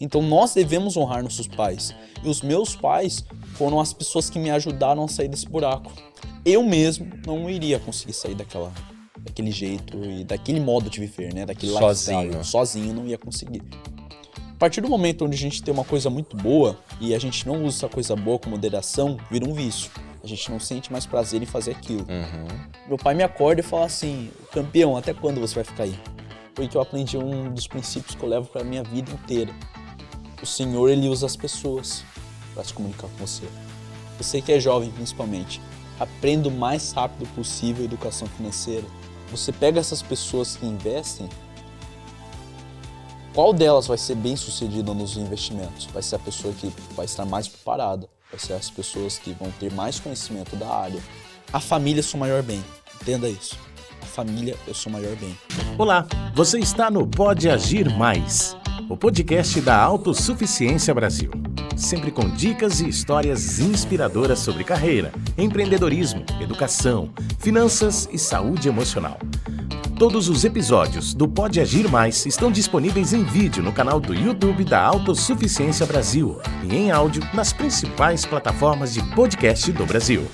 Então nós devemos honrar nossos pais. E os meus pais foram as pessoas que me ajudaram a sair desse buraco. Eu mesmo não iria conseguir sair daquele jeito e daquele modo de viver, né? Daquele lifestyle. Sozinho não ia conseguir. A partir do momento onde a gente tem uma coisa muito boa e a gente não usa essa coisa boa com moderação, vira um vício. A gente não sente mais prazer em fazer aquilo. Meu pai me acorda e fala assim: campeão, até quando você vai ficar aí? Foi que eu aprendi um dos princípios que eu levo para minha vida inteira. O Senhor, Ele usa as pessoas para se comunicar com você. Você que é jovem, principalmente, aprenda o mais rápido possível a educação financeira. Você pega essas pessoas que investem, qual delas vai ser bem sucedida nos investimentos? Vai ser a pessoa que vai estar mais preparada, vai ser as pessoas que vão ter mais conhecimento da área. A família é o seu maior bem, entenda isso. A família é o seu maior bem. Olá, você está no Pode Agir Mais, o podcast da Autossuficiência Brasil. Sempre com dicas e histórias inspiradoras sobre carreira, empreendedorismo, educação, finanças e saúde emocional. Todos os episódios do Pode Agir Mais estão disponíveis em vídeo no canal do YouTube da Autossuficiência Brasil e em áudio nas principais plataformas de podcast do Brasil.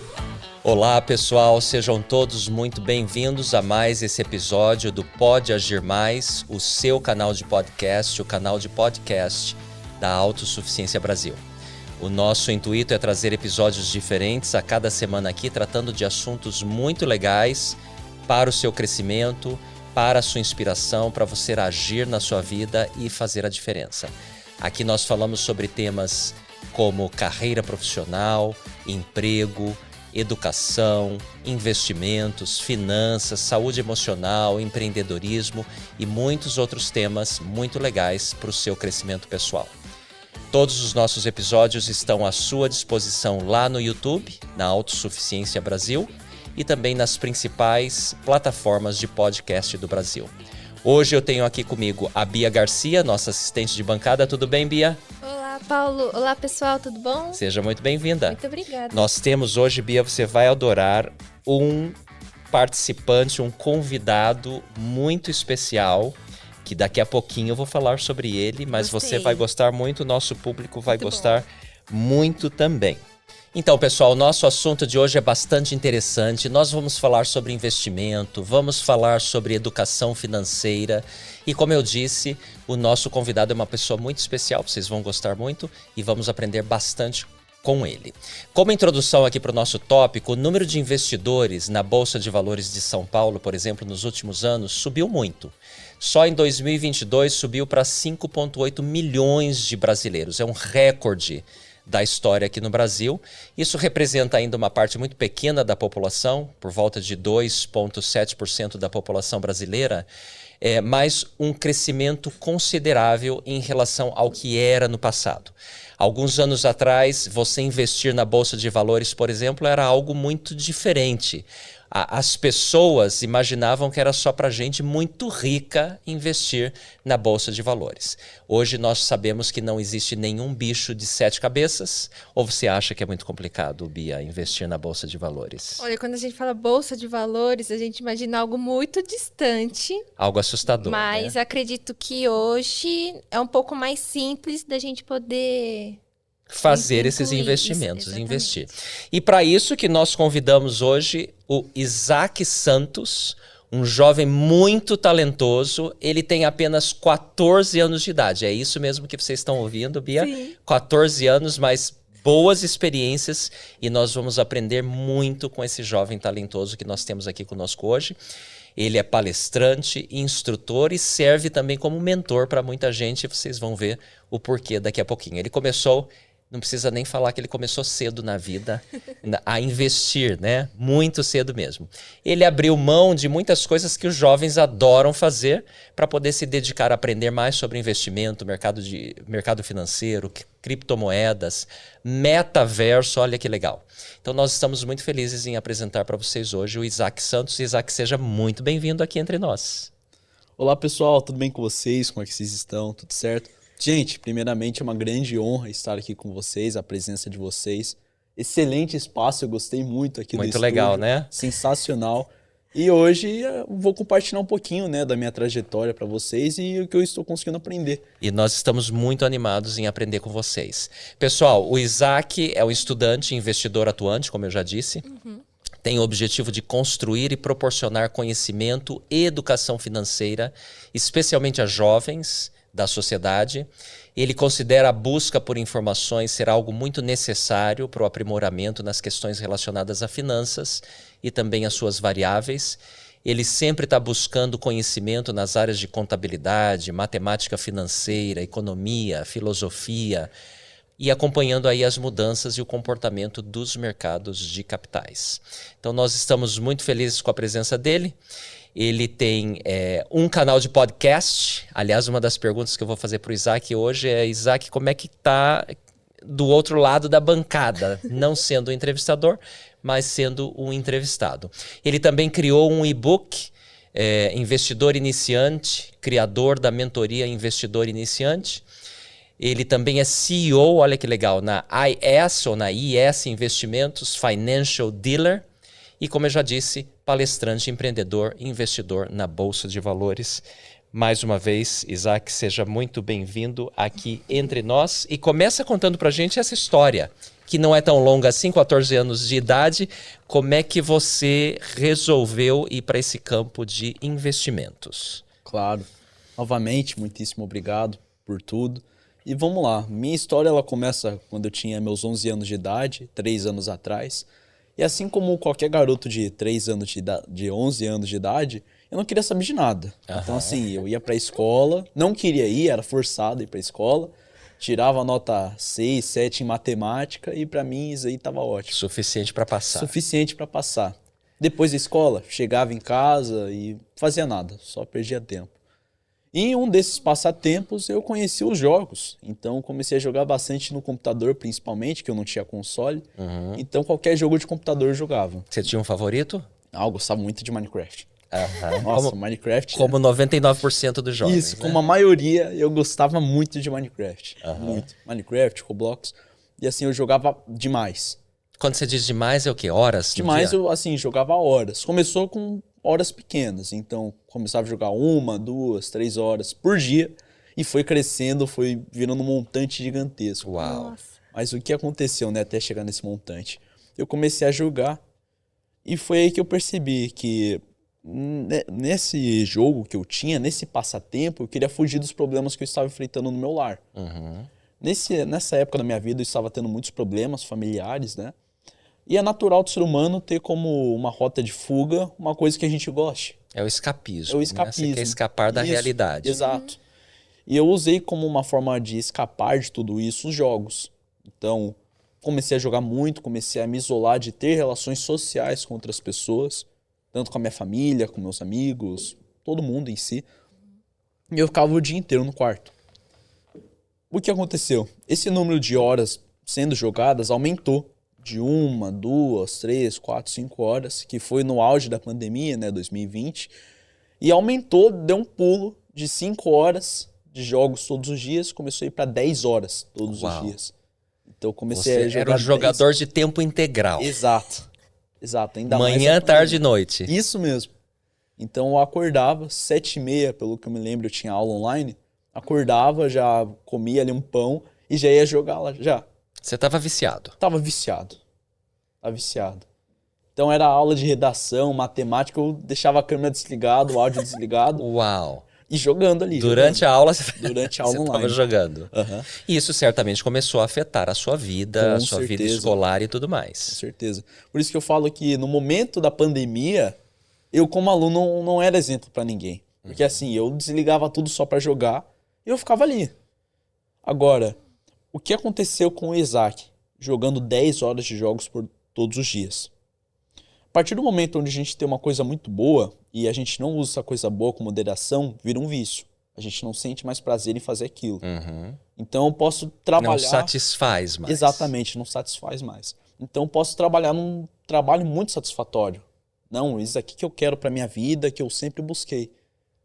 Olá pessoal, sejam todos muito bem-vindos a mais esse episódio do Pode Agir Mais, o seu canal de podcast, o canal de podcast da Autossuficiência Brasil. O nosso intuito é trazer episódios diferentes a cada semana aqui, tratando de assuntos muito legais para o seu crescimento, para a sua inspiração, para você agir na sua vida e fazer a diferença. Aqui nós falamos sobre temas como carreira profissional, emprego, educação, investimentos, finanças, saúde emocional, empreendedorismo e muitos outros temas muito legais para o seu crescimento pessoal. Todos os nossos episódios estão à sua disposição lá no YouTube, na Autossuficiência Brasil, e também nas principais plataformas de podcast do Brasil. Hoje eu tenho aqui comigo a Bia Garcia, nossa assistente de bancada. Tudo bem, Bia? Olá, Paulo. Olá, pessoal. Tudo bom? Seja muito bem-vinda. Muito obrigada. Nós temos hoje, Bia, você vai adorar, um participante, um convidado muito especial, que daqui a pouquinho eu vou falar sobre ele, mas Você vai gostar muito, o nosso público vai gostar muito também. Então, pessoal, o nosso assunto de hoje é bastante interessante. Nós vamos falar sobre investimento, vamos falar sobre educação financeira. E como eu disse, o nosso convidado é uma pessoa muito especial, vocês vão gostar muito e vamos aprender bastante com ele. Como introdução aqui para o nosso tópico, o número de investidores na Bolsa de Valores de São Paulo, por exemplo, nos últimos anos, subiu muito. Só em 2022 subiu para 5,8 milhões de brasileiros. É um recorde da história aqui no Brasil. Isso representa ainda uma parte muito pequena da população, por volta de 2,7% da população brasileira, mas um crescimento considerável em relação ao que era no passado. Alguns anos atrás, você investir na Bolsa de Valores, por exemplo, era algo muito diferente. As pessoas imaginavam que era só para gente muito rica investir na Bolsa de Valores. Hoje nós sabemos que não existe nenhum bicho de 7 cabeças. Ou você acha que é muito complicado, Bia, investir na Bolsa de Valores? Olha, quando a gente fala Bolsa de Valores, a gente imagina algo muito distante. Algo assustador, mas né? acredito que hoje é um pouco mais simples da gente poder fazer esses investimentos, investir. E para isso que nós convidamos hoje o Isaac Santos, um jovem muito talentoso. Ele tem apenas 14 anos de idade. É isso mesmo que vocês estão ouvindo, Bia? Sim. 14 anos, mas boas experiências, e nós vamos aprender muito com esse jovem talentoso que nós temos aqui conosco hoje. Ele é palestrante, instrutor e serve também como mentor para muita gente. Vocês vão ver o porquê daqui a pouquinho. Ele começou... Não precisa nem falar que ele começou cedo na vida a investir, né? Muito cedo mesmo. Ele abriu mão de muitas coisas que os jovens adoram fazer para poder se dedicar a aprender mais sobre investimento, mercado financeiro, criptomoedas, metaverso. Olha que legal. Então nós estamos muito felizes em apresentar para vocês hoje o Isaac Santos. Isaac, seja muito bem-vindo aqui entre nós. Olá pessoal, tudo bem com vocês? Como é que vocês estão? Tudo certo? Gente, primeiramente é uma grande honra estar aqui com vocês, a presença de vocês. Excelente espaço, eu gostei muito aqui do estúdio. Muito legal, né? Sensacional. E hoje eu vou compartilhar um pouquinho, né, da minha trajetória para vocês e o que eu estou conseguindo aprender. E nós estamos muito animados em aprender com vocês. Pessoal, o Isaac é um estudante investidor atuante, como eu já disse. Tem o objetivo de construir e proporcionar conhecimento e educação financeira, especialmente a jovens da sociedade. Ele considera a busca por informações ser algo muito necessário para o aprimoramento nas questões relacionadas a finanças e também as suas variáveis. Ele sempre está buscando conhecimento nas áreas de contabilidade, matemática financeira, economia, filosofia e acompanhando aí as mudanças e o comportamento dos mercados de capitais. Então nós estamos muito felizes com a presença dele. Ele tem um canal de podcast. Aliás, uma das perguntas que eu vou fazer para o Isaac hoje é: Isaac, como é que está do outro lado da bancada? Não sendo o entrevistador, mas sendo o entrevistado. Ele também criou um e-book, Investidor Iniciante, criador da mentoria Investidor Iniciante. Ele também é CEO, olha que legal, na IS ou na IS Investimentos, Financial Dealer. E como eu já disse, palestrante, empreendedor, investidor na Bolsa de Valores. Mais uma vez, Isaac, seja muito bem-vindo aqui entre nós. E começa contando pra gente essa história, que não é tão longa assim, 14 anos de idade. Como é que você resolveu ir para esse campo de investimentos? Claro. Novamente, muitíssimo obrigado por tudo. E vamos lá. Minha história ela começa quando eu tinha meus 11 anos de idade, 3 anos atrás. E assim como qualquer garoto de 3 anos de 11 anos de idade, eu não queria saber de nada. Então assim, eu ia pra escola, não queria ir, era forçado a ir pra escola, tirava nota 6, 7 em matemática e pra mim isso aí tava ótimo. Suficiente para passar. Suficiente pra passar. Depois da escola, chegava em casa e fazia nada, só perdia tempo. E em um desses passatempos eu conheci os jogos, então comecei a jogar bastante no computador, principalmente, que eu não tinha console. Então qualquer jogo de computador eu jogava. Você tinha um favorito? Eu gostava muito de Minecraft. Nossa, Minecraft... Como 99% dos jovens. Isso, né? como a maioria, eu gostava muito de Minecraft. Muito. Minecraft, Roblox. E assim, eu jogava demais. Quando você diz demais, é o quê? Horas? no Demais, dia? eu assim, jogava horas. Começou com horas pequenas. Então, começava a jogar 1, 2, 3 horas por dia. E foi crescendo, foi virando um montante gigantesco. Uau. Nossa. Mas o que aconteceu, né, até chegar nesse montante? Eu comecei a jogar e foi aí que eu percebi que nesse jogo que eu tinha, nesse passatempo, eu queria fugir dos problemas que eu estava enfrentando no meu lar. Nessa época da minha vida, eu estava tendo muitos problemas familiares, né? E é natural do ser humano ter como uma rota de fuga uma coisa que a gente goste. É o escapismo. É o Né? escapismo. Você quer escapar da Isso, realidade. Exato. E eu usei como uma forma de escapar de tudo isso os jogos. Então, comecei a jogar muito, comecei a me isolar de ter relações sociais com outras pessoas, tanto com a minha família, com meus amigos, todo mundo em si. E eu ficava o dia inteiro no quarto. O que aconteceu? Esse número de horas sendo jogadas aumentou de 1, 2, 3, 4, 5 horas, que foi no auge da pandemia, né, 2020. E aumentou, deu um pulo de 5 horas de jogos todos os dias, começou a ir para 10 horas todos os dias. Então eu comecei Você a jogar era um jogador de tempo integral. Exato. Exato. Ainda mais Manhã, na tarde e pandemia. noite. Isso mesmo. Então eu acordava, 7h30, pelo que eu me lembro, eu tinha aula online. Acordava, já comia ali um pão e já ia jogar lá, já. Você estava viciado. Tava viciado. Tava viciado. Então era aula de redação, matemática, eu deixava a câmera desligada, o áudio desligado Uau. e jogando ali. Durante a aula, Durante a aula você estava online. jogando. Aham. E isso certamente começou a afetar a sua vida, Com a sua vida certeza. escolar e tudo Com mais. certeza. Por isso que eu falo que no momento da pandemia, eu como aluno não era exemplo pra ninguém. Porque assim, eu desligava tudo só pra jogar e eu ficava ali. Agora, o que aconteceu com o Isaac jogando 10 horas de jogos por todos os dias? A partir do momento onde a gente tem uma coisa muito boa e a gente não usa essa coisa boa com moderação, vira um vício. A gente não sente mais prazer em fazer aquilo. Então eu posso trabalhar... Não satisfaz mais. Exatamente, não satisfaz mais. Então eu posso trabalhar num trabalho muito satisfatório. Não, isso aqui que eu quero pra minha vida, que eu sempre busquei.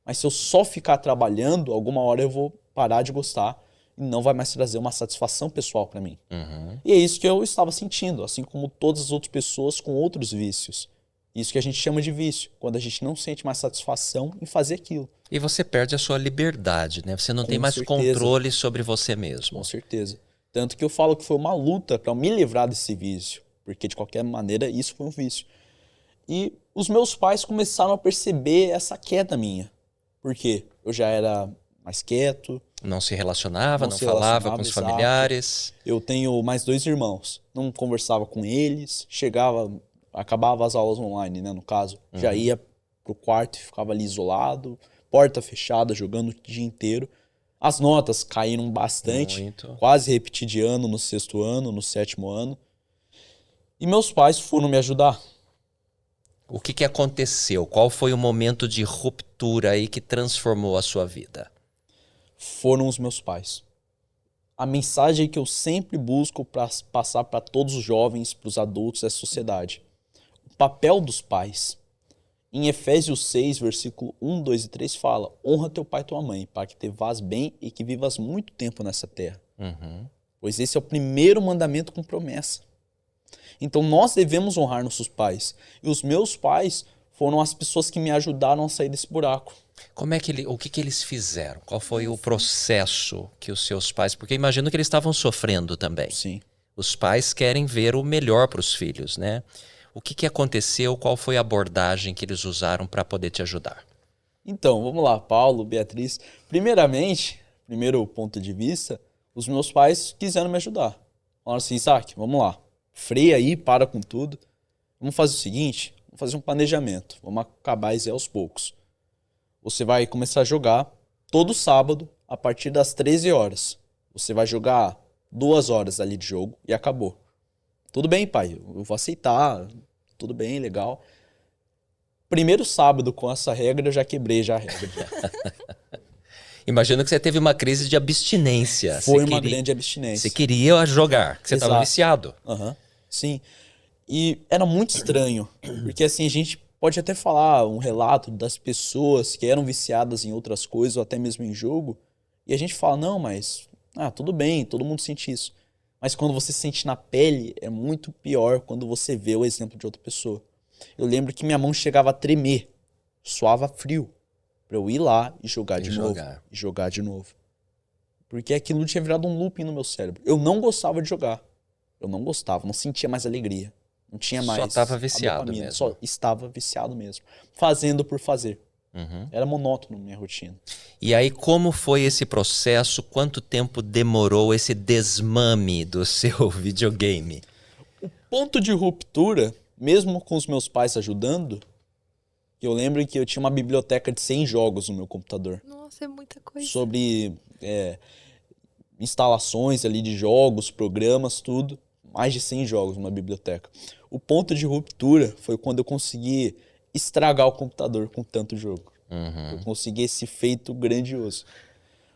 Mas se eu só ficar trabalhando, alguma hora eu vou parar de gostar e não vai mais trazer uma satisfação pessoal pra mim. E é isso que eu estava sentindo, assim como todas as outras pessoas com outros vícios. Isso que a gente chama de vício, quando a gente não sente mais satisfação em fazer aquilo. E você perde a sua liberdade, né? Você não tem mais controle sobre você mesmo. Com certeza. Tanto que eu falo que foi uma luta para me livrar desse vício, porque de qualquer maneira isso foi um vício. E os meus pais começaram a perceber essa queda minha. Por quê? Eu já era mais quieto. Não se relacionava, não falava com os familiares. Eu tenho mais 2 irmãos. Não conversava com eles. Acabava as aulas online, né, no caso. Já ia pro quarto e ficava ali isolado. Porta fechada, jogando o dia inteiro. As notas caíram bastante. Muito. Quase repeti de ano no 6º ano, no 7º ano. E meus pais foram me ajudar. O que aconteceu? Qual foi o momento de ruptura aí que transformou a sua vida? Foram os meus pais. A mensagem que eu sempre busco para passar para todos os jovens, para os adultos, é a sociedade. O papel dos pais. Em Efésios 6, versículo 1, 2 e 3 fala: honra teu pai e tua mãe, para que te vás bem e que vivas muito tempo nessa terra. Pois esse é o primeiro mandamento com promessa. Então nós devemos honrar nossos pais. E os meus pais foram as pessoas que me ajudaram a sair desse buraco. O que eles fizeram? Qual foi o processo que os seus pais... Porque imagino que eles estavam sofrendo também. Sim. Os pais querem ver o melhor para os filhos, né? O que aconteceu? Qual foi a abordagem que eles usaram para poder te ajudar? Então, vamos lá, Paulo, Beatriz. Primeiramente, primeiro ponto de vista, os meus pais quiseram me ajudar. Falaram assim: Isaac, vamos lá. Freia aí, para com tudo. Vamos fazer o seguinte, vamos fazer um planejamento. Vamos acabar isso aos poucos. Você vai começar a jogar todo sábado, a partir das 13 horas. Você vai jogar 2 horas ali de jogo e acabou. Tudo bem, pai, eu vou aceitar. Tudo bem, legal. Primeiro sábado com essa regra, eu já quebrei a regra. Imagino que você teve uma crise de abstinência. Foi uma grande abstinência. Você queria jogar, que você estava viciado. Sim. E era muito estranho, porque assim, a gente pode até falar um relato das pessoas que eram viciadas em outras coisas, ou até mesmo em jogo, e a gente fala: não, mas tudo bem, todo mundo sente isso. Mas quando você sente na pele, é muito pior quando você vê o exemplo de outra pessoa. Eu lembro que minha mão chegava a tremer, suava frio, pra eu ir lá e jogar de novo. E jogar de novo. Porque aquilo tinha virado um looping no meu cérebro. Eu não gostava de jogar. Eu não gostava, não sentia mais alegria. Não tinha mais. Só estava viciado mesmo. Só estava viciado mesmo. Fazendo por fazer. Era monótono minha rotina. E aí, como foi esse processo? Quanto tempo demorou esse desmame do seu videogame? O ponto de ruptura, mesmo com os meus pais ajudando, eu lembro que eu tinha uma biblioteca de 100 jogos no meu computador. Nossa, é muita coisa. Sobre instalações ali de jogos, programas, tudo. Mais de 100 jogos numa biblioteca. O ponto de ruptura foi quando eu consegui estragar o computador com tanto jogo. Eu consegui esse feito grandioso.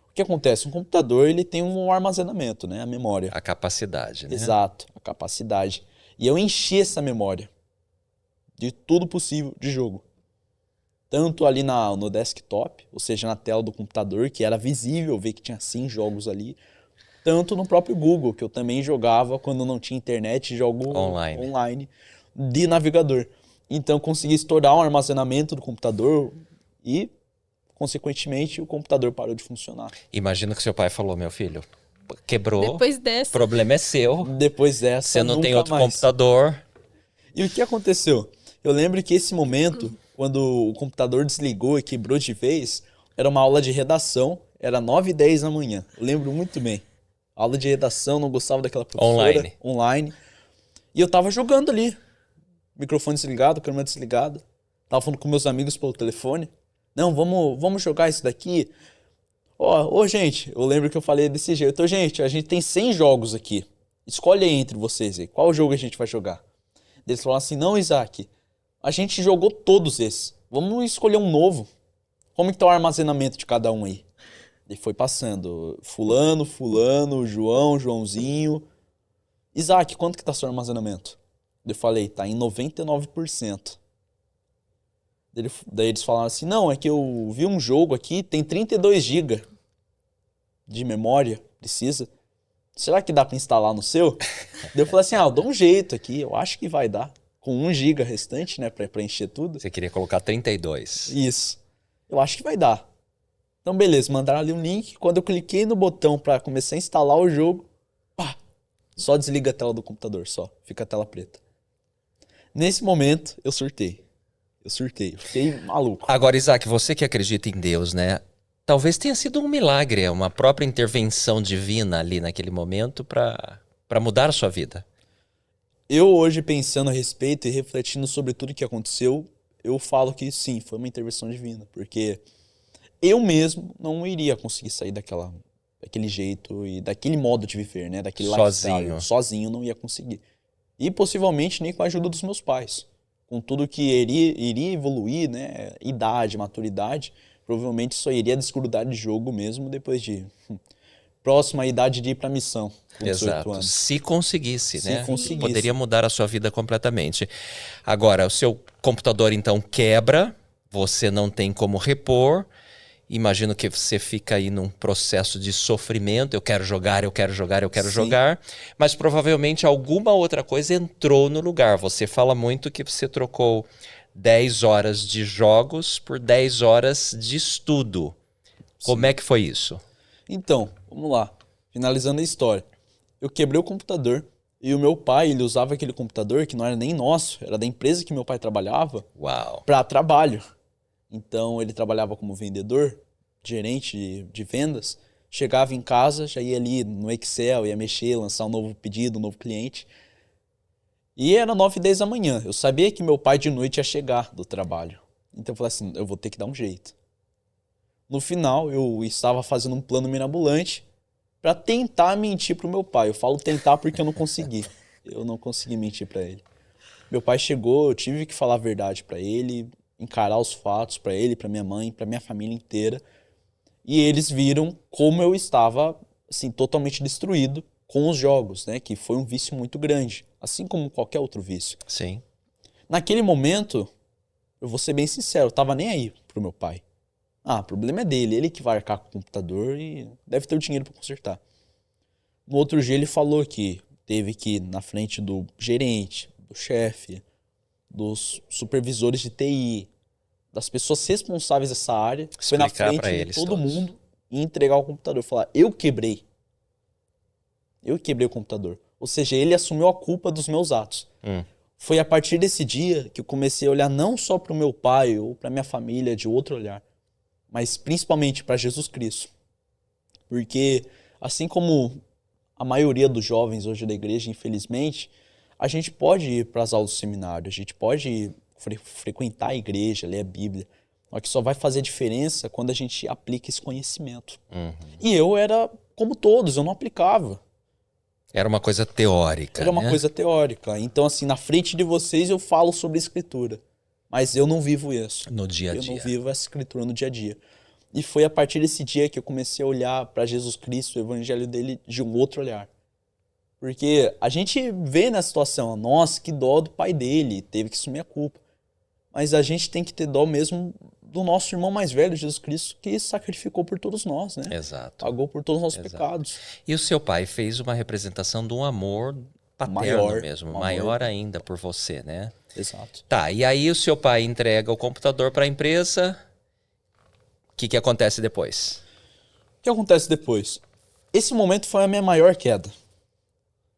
O que acontece? Um computador, ele tem um armazenamento, né? A memória. A capacidade, né? Exato, a capacidade. E eu enchi essa memória de tudo possível de jogo. Tanto ali no desktop, ou seja, na tela do computador, que era visível ver que tinha 100 jogos ali, tanto no próprio Google, que eu também jogava quando não tinha internet, jogo online de navegador. Então, eu consegui estourar um armazenamento do computador e, consequentemente, o computador parou de funcionar. Imagina que seu pai falou: meu filho, quebrou, depois dessa, o problema é seu. Depois dessa, você não tem outro mais. computador. E o que aconteceu? Eu lembro que esse momento, quando o computador desligou e quebrou de vez, era uma aula de redação, era 9h10 da manhã. Eu lembro muito bem. Aula de redação, não gostava daquela professora. Online. E eu tava jogando ali. Microfone desligado, câmera desligada. Tava falando com meus amigos pelo telefone. Não, vamos jogar isso daqui. Ô, gente, eu lembro que eu falei desse jeito. Gente, a gente tem 100 jogos aqui. Escolhe aí entre vocês aí. Qual jogo a gente vai jogar? Eles falaram assim: não, Isaac, a gente jogou todos esses. Vamos escolher um novo. Como que tá o armazenamento de cada um aí? E foi passando. Fulano, João, Joãozinho. Isaac, quanto que tá seu armazenamento? Eu falei: tá em 99%. Daí eles falaram assim: não, é que eu vi um jogo aqui, tem 32 GB de memória, precisa. Será que dá pra instalar no seu? Daí eu falei assim: eu dou um jeito aqui, eu acho que vai dar. com 1 GB restante, né, pra preencher tudo. Você queria colocar 32. Isso. Eu acho que vai dar. Então, beleza, mandaram ali um link. Quando eu cliquei no botão pra começar a instalar o jogo, pá, só desliga a tela do computador, só. Fica a tela preta. Nesse momento, eu surtei. Eu fiquei maluco. Agora, Isaac, você que acredita em Deus, né? Talvez tenha sido um milagre, uma própria intervenção divina ali naquele momento para mudar a sua vida. Eu hoje, pensando a respeito e refletindo sobre tudo que aconteceu, eu falo que sim, foi uma intervenção divina. Porque eu mesmo não iria conseguir sair daquele jeito e daquele modo de viver, né? Daquele lifestyle. Sozinho não ia conseguir. E possivelmente nem com a ajuda dos meus pais. Com tudo que iria evoluir, né? Idade, maturidade, provavelmente só iria desgrudar de jogo mesmo depois de próxima idade de ir pra missão. Com 18 Exato. anos. Se conseguisse, né? Conseguisse. Poderia mudar a sua vida completamente. Agora, o seu computador então quebra, você não tem como repor. Imagino que você fica aí num processo de sofrimento. Eu quero jogar. Mas provavelmente alguma outra coisa entrou no lugar. Você fala muito que você trocou 10 horas de jogos por 10 horas de estudo. Como é que foi isso? Então, vamos lá. Finalizando a história. Eu quebrei o computador e o meu pai, ele usava aquele computador que não era nem nosso, era da empresa que meu pai trabalhava, Uau! para trabalho. Então, ele trabalhava como vendedor, gerente de vendas. Chegava em casa, já ia ali no Excel, ia mexer, lançar um novo pedido, um novo cliente. E era 9h10 da manhã. Eu sabia que meu pai de noite ia chegar do trabalho. Então eu falei assim, eu vou ter que dar um jeito. No final, eu estava fazendo um plano mirabolante para tentar mentir pro meu pai. Eu falo tentar porque eu não consegui. Eu não consegui mentir para ele. Meu pai chegou, eu tive que falar a verdade para ele, encarar os fatos para ele, para minha mãe, para minha família inteira. E eles viram como eu estava, assim, totalmente destruído com os jogos, né? Que foi um vício muito grande, assim como qualquer outro vício. Sim. Naquele momento, eu vou ser bem sincero, eu tava nem aí pro meu pai. Ah, o problema é dele, ele que vai arcar com o computador e deve ter o dinheiro para consertar. No outro dia ele falou que teve que ir na frente do gerente, do chefe, dos supervisores de TI, das pessoas responsáveis dessa área, foi na frente de todo mundo e entregar o computador. Falar, eu quebrei o computador. Ou seja, ele assumiu a culpa dos meus atos. Foi a partir desse dia que eu comecei a olhar não só para o meu pai ou para minha família de outro olhar, mas principalmente para Jesus Cristo. Porque assim como a maioria dos jovens hoje da igreja, infelizmente, a gente pode ir para as aulas do seminário, a gente pode frequentar a igreja, ler a Bíblia, mas que só vai fazer diferença quando a gente aplica esse conhecimento. E eu era como todos, eu não aplicava. Era uma coisa teórica, Era uma coisa teórica. Então, assim, na frente de vocês eu falo sobre escritura, mas eu não vivo isso. No dia a dia. Eu não vivo essa escritura no dia a dia. E foi a partir desse dia que eu comecei a olhar para Jesus Cristo, o evangelho dele, de um outro olhar. Porque a gente vê na situação, nossa, que dó do pai dele, teve que assumir a culpa. Mas a gente tem que ter dó mesmo do nosso irmão mais velho, Jesus Cristo, que sacrificou por todos nós, né? Exato. Pagou por todos os nossos pecados. E o seu pai fez uma representação de um amor paterno mesmo, maior ainda por você, né? Exato. Tá, e aí o seu pai entrega o computador para a empresa. O que acontece depois? O que acontece depois? Esse momento foi a minha maior queda.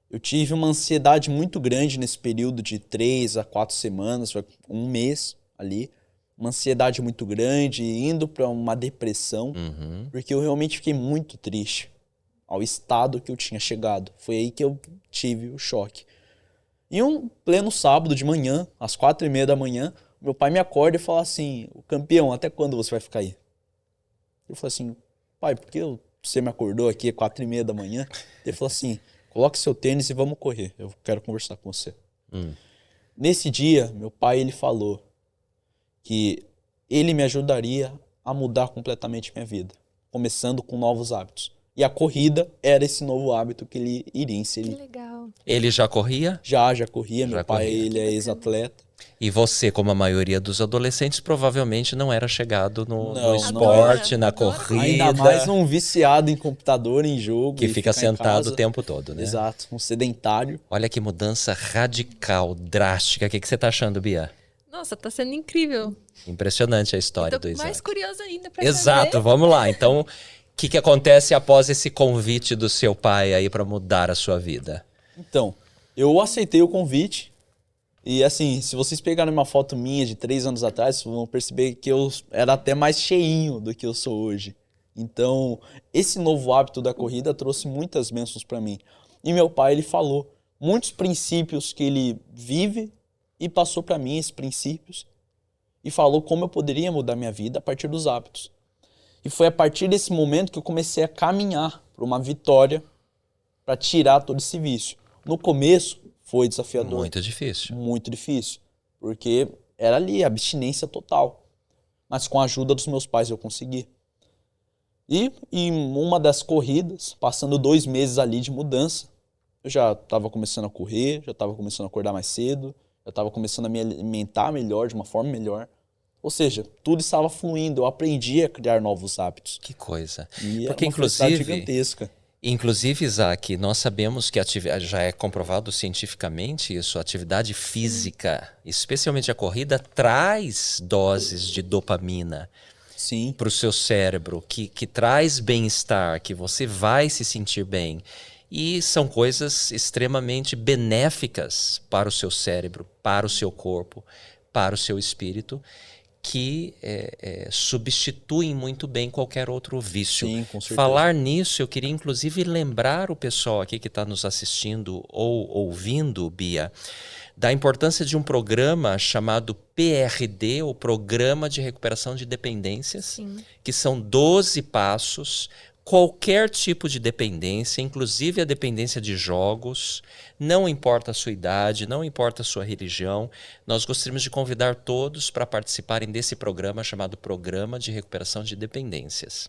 Eu tive uma ansiedade muito grande nesse período de 3 a 4 semanas, foi um mês ali. Uma ansiedade muito grande, indo para uma depressão, porque eu realmente fiquei muito triste ao estado que eu tinha chegado. Foi aí que eu tive o choque. E um pleno sábado de manhã, às 4h30 da manhã, meu pai me acorda e fala assim, campeão, até quando você vai ficar aí? Eu falei assim, pai, por que você me acordou aqui às 4h30 da manhã? Ele falou assim, coloque seu tênis e vamos correr, eu quero conversar com você. Nesse dia, meu pai ele falou que ele me ajudaria a mudar completamente minha vida, começando com novos hábitos. E a corrida era esse novo hábito que ele iria inserir. Que legal. Ele já corria? Já corria, meu pai ele é ex-atleta. E você, como a maioria dos adolescentes, provavelmente não era chegado no Não, esporte, na adoro. corrida. Ainda mais um viciado em computador, em jogo. Que e fica ficar em sentado casa. o tempo todo, né? Exato, um sedentário. Olha que mudança radical, drástica. O que você tá achando, Bia? Nossa, tá sendo incrível. Impressionante a história Eu tô do Isaac. mais curiosa ainda pra Exato, saber. vamos lá. Então, o que acontece após esse convite do seu pai aí para mudar a sua vida? Então, eu aceitei o convite. E assim, se vocês pegarem uma foto minha de 3 anos atrás, vocês vão perceber que eu era até mais cheinho do que eu sou hoje. Então, esse novo hábito da corrida trouxe muitas bênçãos para mim. E meu pai, ele falou muitos princípios que ele vive e passou para mim esses princípios. E falou como eu poderia mudar minha vida a partir dos hábitos. E foi a partir desse momento que eu comecei a caminhar para uma vitória, para tirar todo esse vício. No começo, foi desafiador. Muito difícil. Muito difícil, porque era ali, abstinência total. Mas com a ajuda dos meus pais eu consegui. E em uma das corridas, passando 2 meses ali de mudança, eu já estava começando a correr, já estava começando a acordar mais cedo, já estava começando a me alimentar melhor, de uma forma melhor. Ou seja, tudo estava fluindo, eu aprendi a criar novos hábitos. Que coisa. E Porque, é uma felicidade inclusive, gigantesca. Inclusive, Isaac, nós sabemos que já é comprovado cientificamente isso, a atividade física, especialmente a corrida, traz doses de dopamina Sim, para o seu cérebro, que traz bem-estar, que você vai se sentir bem. E são coisas extremamente benéficas para o seu cérebro, para o seu corpo, para o seu espírito, que substituem muito bem qualquer outro vício. sim, com certeza. Falar nisso, eu queria inclusive lembrar o pessoal aqui que está nos assistindo ou ouvindo, Bia, da importância de um programa chamado PRD, o Programa de Recuperação de Dependências, Sim. que são 12 passos. Qualquer tipo de dependência, inclusive a dependência de jogos, não importa a sua idade, não importa a sua religião, nós gostaríamos de convidar todos para participarem desse programa chamado Programa de Recuperação de Dependências.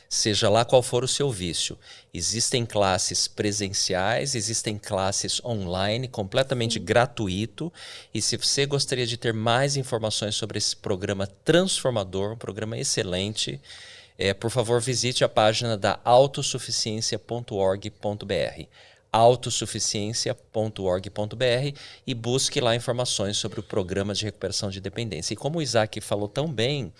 Seja lá qual for o seu vício, existem classes presenciais, existem classes online, completamente gratuito. E se você gostaria de ter mais informações sobre esse programa transformador, um programa excelente, por favor, visite a página da autossuficiência.org.br, autossuficiência.org.br, e busque lá informações sobre o programa de recuperação de dependência. E como o Isaac falou tão bem,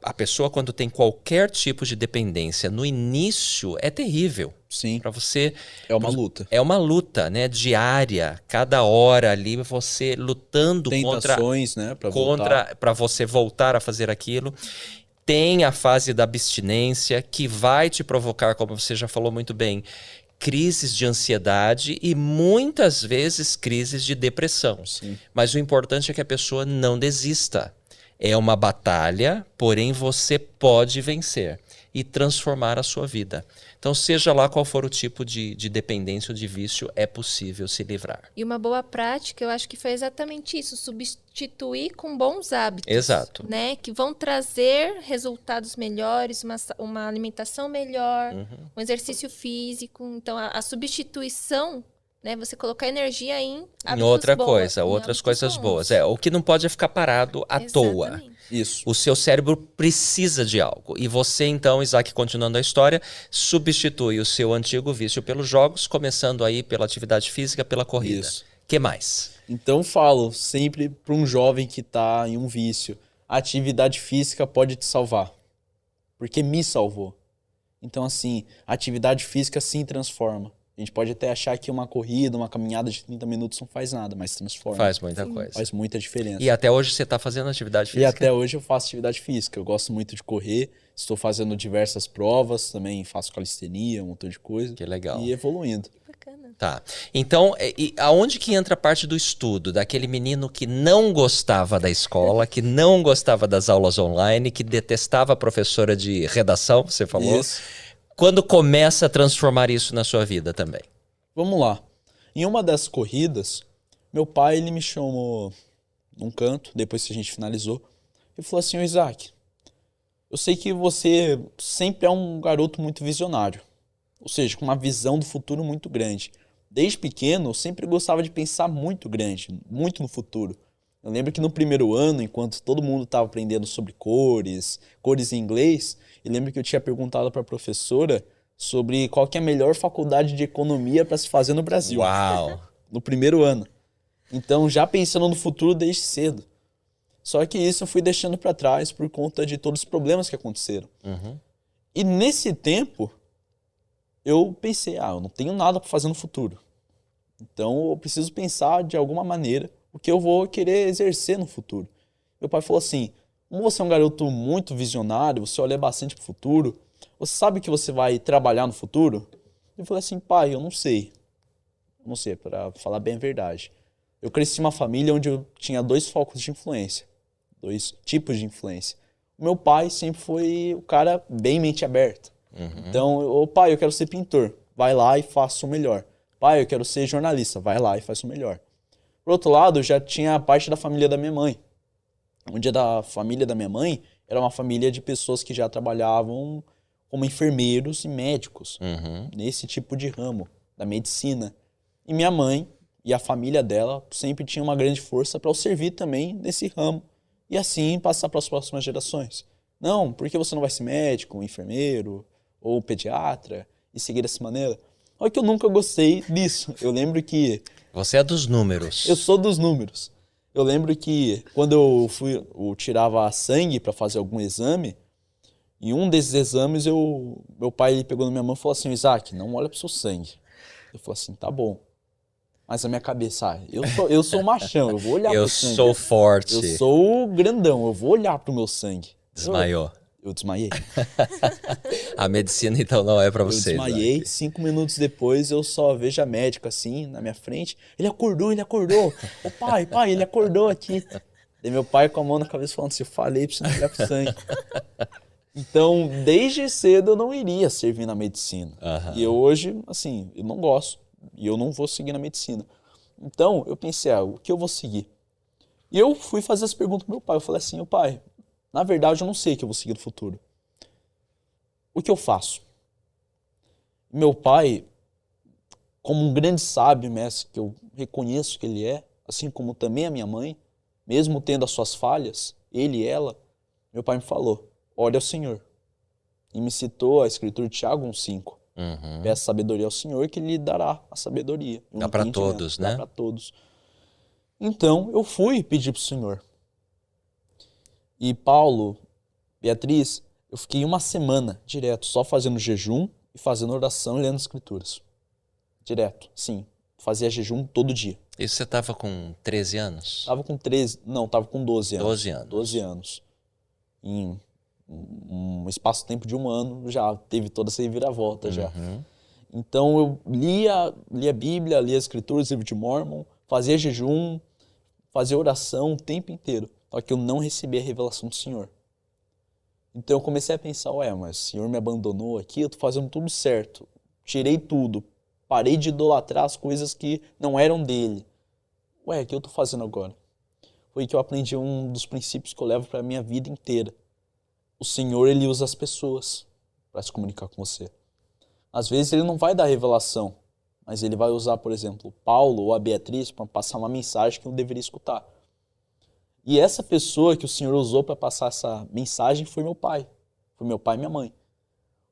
a pessoa, quando tem qualquer tipo de dependência, no início é terrível. sim. Para você É uma luta. é uma luta, né, diária, cada hora ali você lutando Tentações, né, para voltar. para você voltar a fazer aquilo. Tem a fase da abstinência, que vai te provocar, como você já falou muito bem, crises de ansiedade e muitas vezes crises de depressão. Sim. Mas o importante é que a pessoa não desista. É uma batalha, porém você pode vencer e transformar a sua vida. Então, seja lá qual for o tipo de dependência ou de vício, é possível se livrar. E uma boa prática, eu acho que foi exatamente isso, substituir com bons hábitos. Exato. Né? Que vão trazer resultados melhores, uma alimentação melhor, um exercício físico. Então, a substituição, né? Você colocar energia em hábitos Outra boas, coisa, em outras hábitos coisas bons. boas. O que não pode é ficar parado à toa. Exatamente. Isso. O seu cérebro precisa de algo. E você, então, Isaac, continuando a história, substitui o seu antigo vício pelos jogos, começando aí pela atividade física, pela corrida. Isso. Que mais? Então falo sempre para um jovem que está em um vício, a atividade física pode te salvar, porque me salvou. Então assim, a atividade física sim transforma. A gente pode até achar que uma corrida, uma caminhada de 30 minutos não faz nada, mas transforma. Faz muita coisa. Faz muita diferença. E até hoje você está fazendo atividade E física? até hoje eu faço atividade física. Eu gosto muito de correr, estou fazendo diversas provas, também faço calistenia, um montão de coisa. Que legal. E evoluindo. Bacana. Tá. Então, aonde que entra a parte do estudo? Daquele menino que não gostava da escola, que não gostava das aulas online, que detestava a professora de redação, você falou? Isso. Quando começa a transformar isso na sua vida também? Vamos lá. Em uma das corridas, meu pai ele me chamou num canto, depois que a gente finalizou, e falou assim: "Ô Isaac, eu sei que você sempre é um garoto muito visionário, ou seja, com uma visão do futuro muito grande. desde pequeno, eu sempre gostava de pensar muito grande, muito no futuro. Eu lembro que no primeiro ano, enquanto todo mundo estava aprendendo sobre cores em inglês, eu lembro que eu tinha perguntado para a professora sobre qual que é a melhor faculdade de economia para se fazer no Brasil. Uau! No primeiro ano. Então, já pensando no futuro desde cedo. Só que isso eu fui deixando para trás por conta de todos os problemas que aconteceram. E nesse tempo, eu pensei, eu não tenho nada para fazer no futuro. Então, eu preciso pensar de alguma maneira o que eu vou querer exercer no futuro. Meu pai falou assim, como você é um garoto muito visionário, você olha bastante pro futuro, você sabe que você vai trabalhar no futuro? Eu falei assim, pai, eu não sei. Não sei, para falar bem a verdade. Eu cresci em uma família onde eu tinha 2 focos de influência. 2 tipos de influência. O meu pai sempre foi o cara bem mente aberta. Então, pai, eu quero ser pintor. Vai lá e faça o melhor. Pai, eu quero ser jornalista. Vai lá e faça o melhor. Por outro lado, eu já tinha a parte da família da minha mãe. Onde da família da minha mãe era uma família de pessoas que já trabalhavam como enfermeiros e médicos. Nesse tipo de ramo, da medicina. E minha mãe e a família dela sempre tinham uma grande força para eu servir também nesse ramo. E assim passar para as próximas gerações. Não, porque você não vai ser médico, enfermeiro ou pediatra e seguir dessa maneira? Olha que eu nunca gostei disso. Eu lembro que... Você é dos números. Eu sou dos números. Eu lembro que quando eu tirava sangue para fazer algum exame, em um desses exames, meu pai ele pegou na minha mão e falou assim, Isaac, não olha pro seu sangue. Eu falei assim, tá bom. Mas na minha cabeça, eu sou machão, eu vou olhar pro sangue. Eu sou forte. Eu sou grandão, eu vou olhar pro meu sangue. Desmaiou. Eu desmaiei. A medicina, então, não é pra você. Eu desmaiei, Isaac. 5 minutos depois eu só vejo a médica assim, na minha frente. Ele acordou. Ô pai, ele acordou aqui. Daí meu pai com a mão na cabeça falando assim, eu falei pra você não olhar pro sangue. Então, desde cedo eu não iria servir na medicina. E eu hoje, assim, eu não gosto. E eu não vou seguir na medicina. Então, eu pensei, o que eu vou seguir? E eu fui fazer essa pergunta pro meu pai. Eu falei assim, pai, na verdade eu não sei o que eu vou seguir no futuro. O que eu faço? Meu pai, como um grande sábio, mestre, que eu reconheço que ele é, assim como também a minha mãe, mesmo tendo as suas falhas, ele e ela, meu pai me falou, ore ao Senhor. E me citou a escritura de Tiago 1,5. Peça sabedoria ao Senhor que Ele lhe dará a sabedoria. Dá para todos, né? Dá para todos. Então, eu fui pedir para o Senhor. E Paulo, Beatriz, eu fiquei 1 semana direto, só fazendo jejum e fazendo oração e lendo escrituras. Direto, sim. Fazia jejum todo dia. Isso você tava com 13 anos? Tava com 13, não, tava com 12 anos. 12 anos. 12 anos. Em um espaço-tempo de 1 ano, já teve toda essa reviravolta já. Então eu lia a Bíblia, lia as escrituras, livro de Mórmon, fazia jejum, fazia oração o tempo inteiro. Só que eu não recebia a revelação do Senhor. Então eu comecei a pensar, mas o Senhor me abandonou aqui, eu tô fazendo tudo certo. Tirei tudo, parei de idolatrar as coisas que não eram dele. O que eu tô fazendo agora? Foi que eu aprendi um dos princípios que eu levo para a minha vida inteira. O Senhor, Ele usa as pessoas para se comunicar com você. Às vezes Ele não vai dar revelação, mas Ele vai usar, por exemplo, Paulo ou a Beatriz para passar uma mensagem que eu deveria escutar. E essa pessoa que o Senhor usou para passar essa mensagem foi meu pai. Foi meu pai e minha mãe.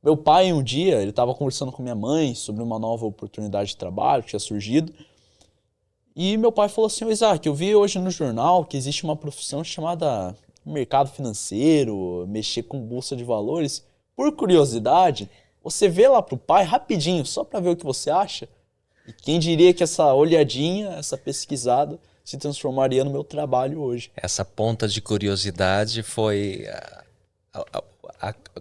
Meu pai, um dia, ele estava conversando com minha mãe sobre uma nova oportunidade de trabalho que tinha surgido. E meu pai falou assim, Isaac, eu vi hoje no jornal que existe uma profissão chamada mercado financeiro, mexer com bolsa de valores. Por curiosidade, você vê lá pro pai rapidinho, só para ver o que você acha. E quem diria que essa olhadinha, essa pesquisada, se transformaria no meu trabalho hoje. Essa ponta de curiosidade foi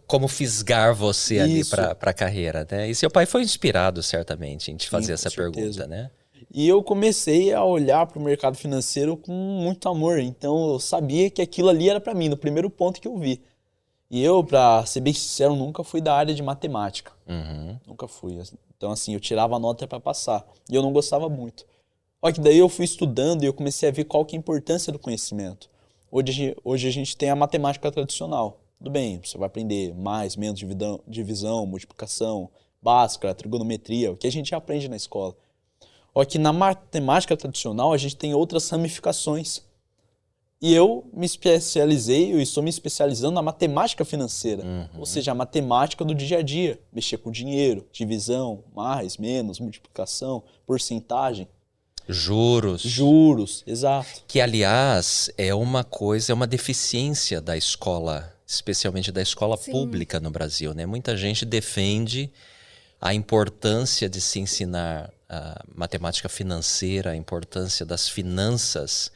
como fisgar você ali para a carreira, né? E seu pai foi inspirado, certamente, em te fazer essa pergunta, né? E eu comecei a olhar para o mercado financeiro com muito amor. Então eu sabia que aquilo ali era para mim, no primeiro ponto que eu vi. E eu, para ser bem sincero, nunca fui da área de matemática. Nunca fui. Então assim, eu tirava a nota para passar. E eu não gostava muito. Olha que daí eu fui estudando e eu comecei a ver qual que é a importância do conhecimento. Hoje a gente tem a matemática tradicional. Tudo bem, você vai aprender mais, menos, divisão, multiplicação, básica, trigonometria, o que a gente aprende na escola. Só que na matemática tradicional a gente tem outras ramificações. E eu me especializei, eu estou me especializando na matemática financeira. Ou seja, a matemática do dia a dia. Mexer com dinheiro, divisão, mais, menos, multiplicação, porcentagem. Juros, exato. que aliás é uma deficiência da escola, especialmente da escola pública no Brasil, né? Muita gente defende a importância de se ensinar a matemática financeira, a importância das finanças,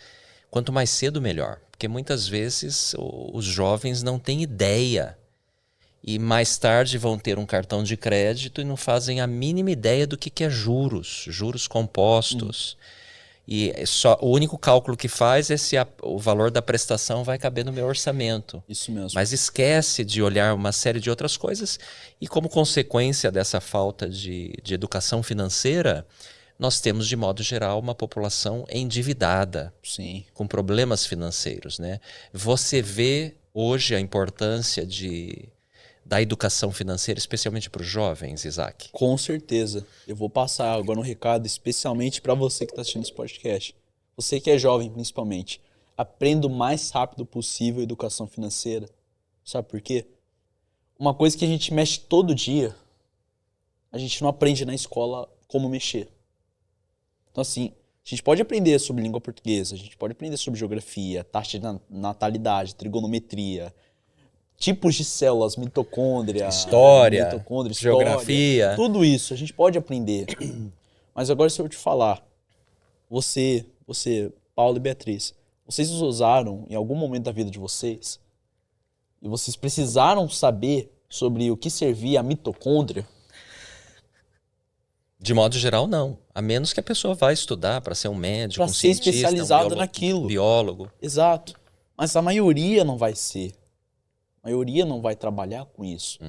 quanto mais cedo melhor, porque muitas vezes os jovens não têm ideia e mais tarde vão ter um cartão de crédito e não fazem a mínima ideia do que é juros compostos. E o único cálculo que faz é se o valor da prestação vai caber no meu orçamento. Isso mesmo. Mas esquece de olhar uma série de outras coisas e, como consequência dessa falta de educação financeira, nós temos, de modo geral, uma população endividada, Sim. com problemas financeiros, né? Você vê hoje a importância da educação financeira, especialmente para os jovens, Isaac? Com certeza. Eu vou passar agora um recado especialmente para você que está assistindo esse podcast. Você que é jovem, principalmente. Aprenda o mais rápido possível a educação financeira. Sabe por quê? Uma coisa que a gente mexe todo dia, a gente não aprende na escola como mexer. Então, assim, a gente pode aprender sobre língua portuguesa, a gente pode aprender sobre geografia, taxa de natalidade, trigonometria, tipos de células, mitocôndria, geografia. Tudo isso a gente pode aprender. Mas agora, se eu te falar, você, Paulo e Beatriz, vocês usaram em algum momento da vida de vocês e vocês precisaram saber sobre o que servia a mitocôndria? De modo geral, não. A menos que a pessoa vá estudar para ser um médico, para um ser cientista, especializado naquilo. Biólogo. Exato. Mas a maioria não vai ser. A maioria não vai trabalhar com isso.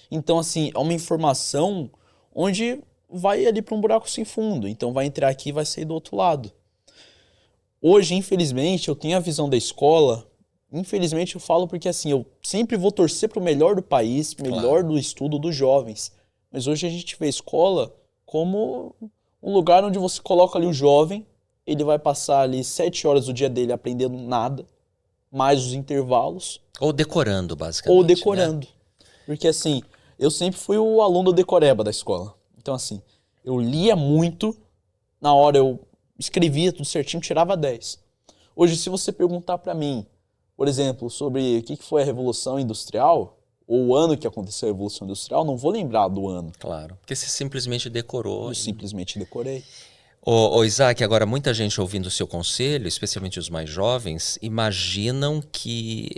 Então, assim, é uma informação onde vai ali para um buraco sem fundo. Então, vai entrar aqui e vai sair do outro lado. Hoje, infelizmente, eu tenho a visão da escola. Infelizmente, eu falo porque, assim, eu sempre vou torcer para o melhor do país, melhor do estudo dos jovens. Mas hoje a gente vê a escola como um lugar onde você coloca ali o jovem, ele vai passar ali 7 horas do dia dele aprendendo nada, mais os intervalos. Ou decorando, basicamente. Ou decorando. Né? Porque, assim, eu sempre fui o aluno decoreba da escola. Então, assim, eu lia muito, na hora eu escrevia tudo certinho, tirava 10. Hoje, se você perguntar para mim, por exemplo, sobre o que foi a Revolução Industrial, ou o ano que aconteceu a Revolução Industrial, não vou lembrar do ano. Claro, porque você simplesmente decorou. Eu simplesmente decorei. Ô Isaac, agora muita gente ouvindo o seu conselho, especialmente os mais jovens, imaginam que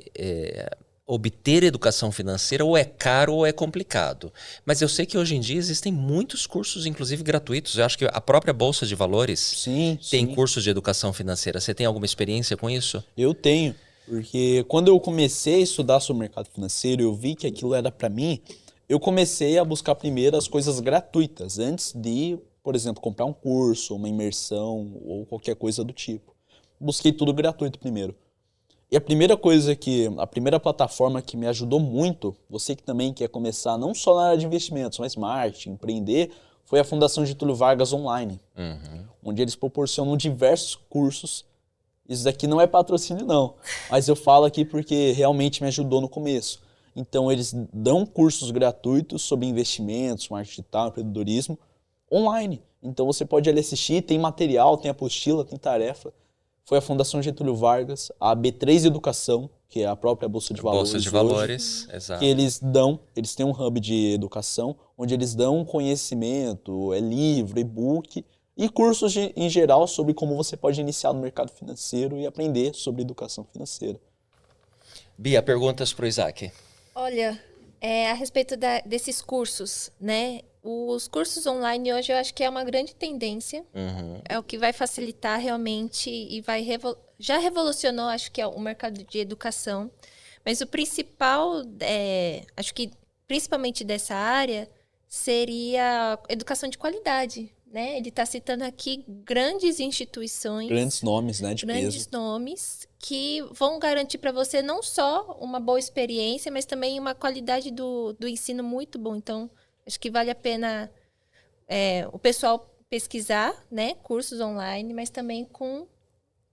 obter educação financeira ou é caro ou é complicado. Mas eu sei que hoje em dia existem muitos cursos, inclusive gratuitos. Eu acho que a própria Bolsa de Valores tem cursos de educação financeira. Você tem alguma experiência com isso? Eu tenho. Porque quando eu comecei a estudar sobre o mercado financeiro, eu vi que aquilo era para mim, eu comecei a buscar primeiro as coisas gratuitas, antes de, por exemplo, comprar um curso, uma imersão ou qualquer coisa do tipo. Busquei tudo gratuito primeiro. E a primeira plataforma que me ajudou muito, você que também quer começar não só na área de investimentos, mas marketing, empreender, foi a Fundação Getúlio Vargas Online, onde eles proporcionam diversos cursos. Isso daqui não é patrocínio não, mas eu falo aqui porque realmente me ajudou no começo. Então eles dão cursos gratuitos sobre investimentos, marketing digital, empreendedorismo, online. Então você pode ali assistir, tem material, tem apostila, tem tarefa. Foi a Fundação Getúlio Vargas, a B3 Educação, que é a própria Bolsa de Valores. Bolsa de Valores, exato. Que eles têm um hub de educação, onde eles dão conhecimento, livro, e-book, e cursos em geral sobre como você pode iniciar no mercado financeiro e aprender sobre educação financeira. Bia, perguntas para o Isaac. Olha, a respeito desses cursos, né? Os cursos online hoje eu acho que é uma grande tendência. É o que vai facilitar realmente e já revolucionou, acho que é o mercado de educação. Mas o principal, acho que principalmente dessa área, seria educação de qualidade. Né? Ele está citando aqui grandes instituições. Grandes nomes, né? De grandes peso. Nomes que vão garantir para você não só uma boa experiência, mas também uma qualidade do ensino muito bom. Então, acho que vale a pena o pessoal pesquisar, né, cursos online, mas também com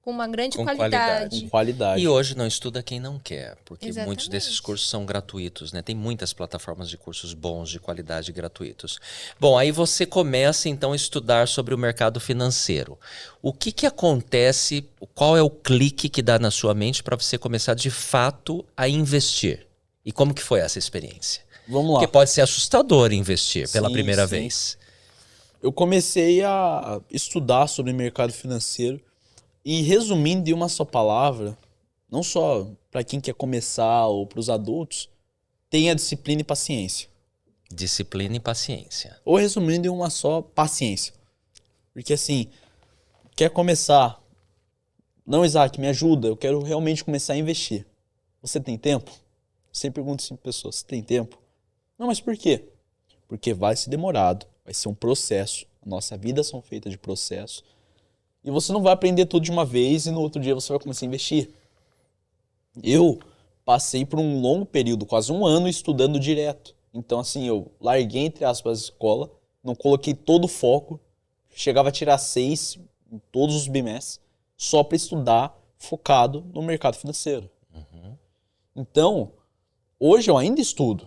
uma grande Com qualidade. Com qualidade. E hoje não estuda quem não quer, porque muitos Exatamente. desses cursos são gratuitos, né? Tem muitas plataformas de cursos bons, de qualidade, gratuitos. Bom, aí você começa então a estudar sobre o mercado financeiro. O que acontece, qual é o clique que dá na sua mente para você começar de fato a investir? E como que foi essa experiência? Vamos lá. Porque pode ser assustador investir pela Sim, primeira sim. vez. Eu comecei a estudar sobre mercado financeiro e, resumindo em uma só palavra, não só para quem quer começar ou para os adultos, tenha disciplina e paciência. Disciplina e paciência. Ou resumindo em uma só, paciência. Porque assim, quer começar? Não, Isaac, me ajuda, eu quero realmente começar a investir. Você tem tempo? Sempre pergunto assim para pessoas, você tem tempo? Não, mas por quê? Porque vai ser demorado, vai ser um processo. A nossa vida são feitas de processo. E você não vai aprender tudo de uma vez e no outro dia você vai começar a investir. Eu passei por um longo período, quase um ano, estudando direto. Então, assim, eu larguei, entre aspas, a escola, não coloquei todo o foco, chegava a tirar 6 em todos os bimestres, só para estudar, focado no mercado financeiro. Então, hoje eu ainda estudo.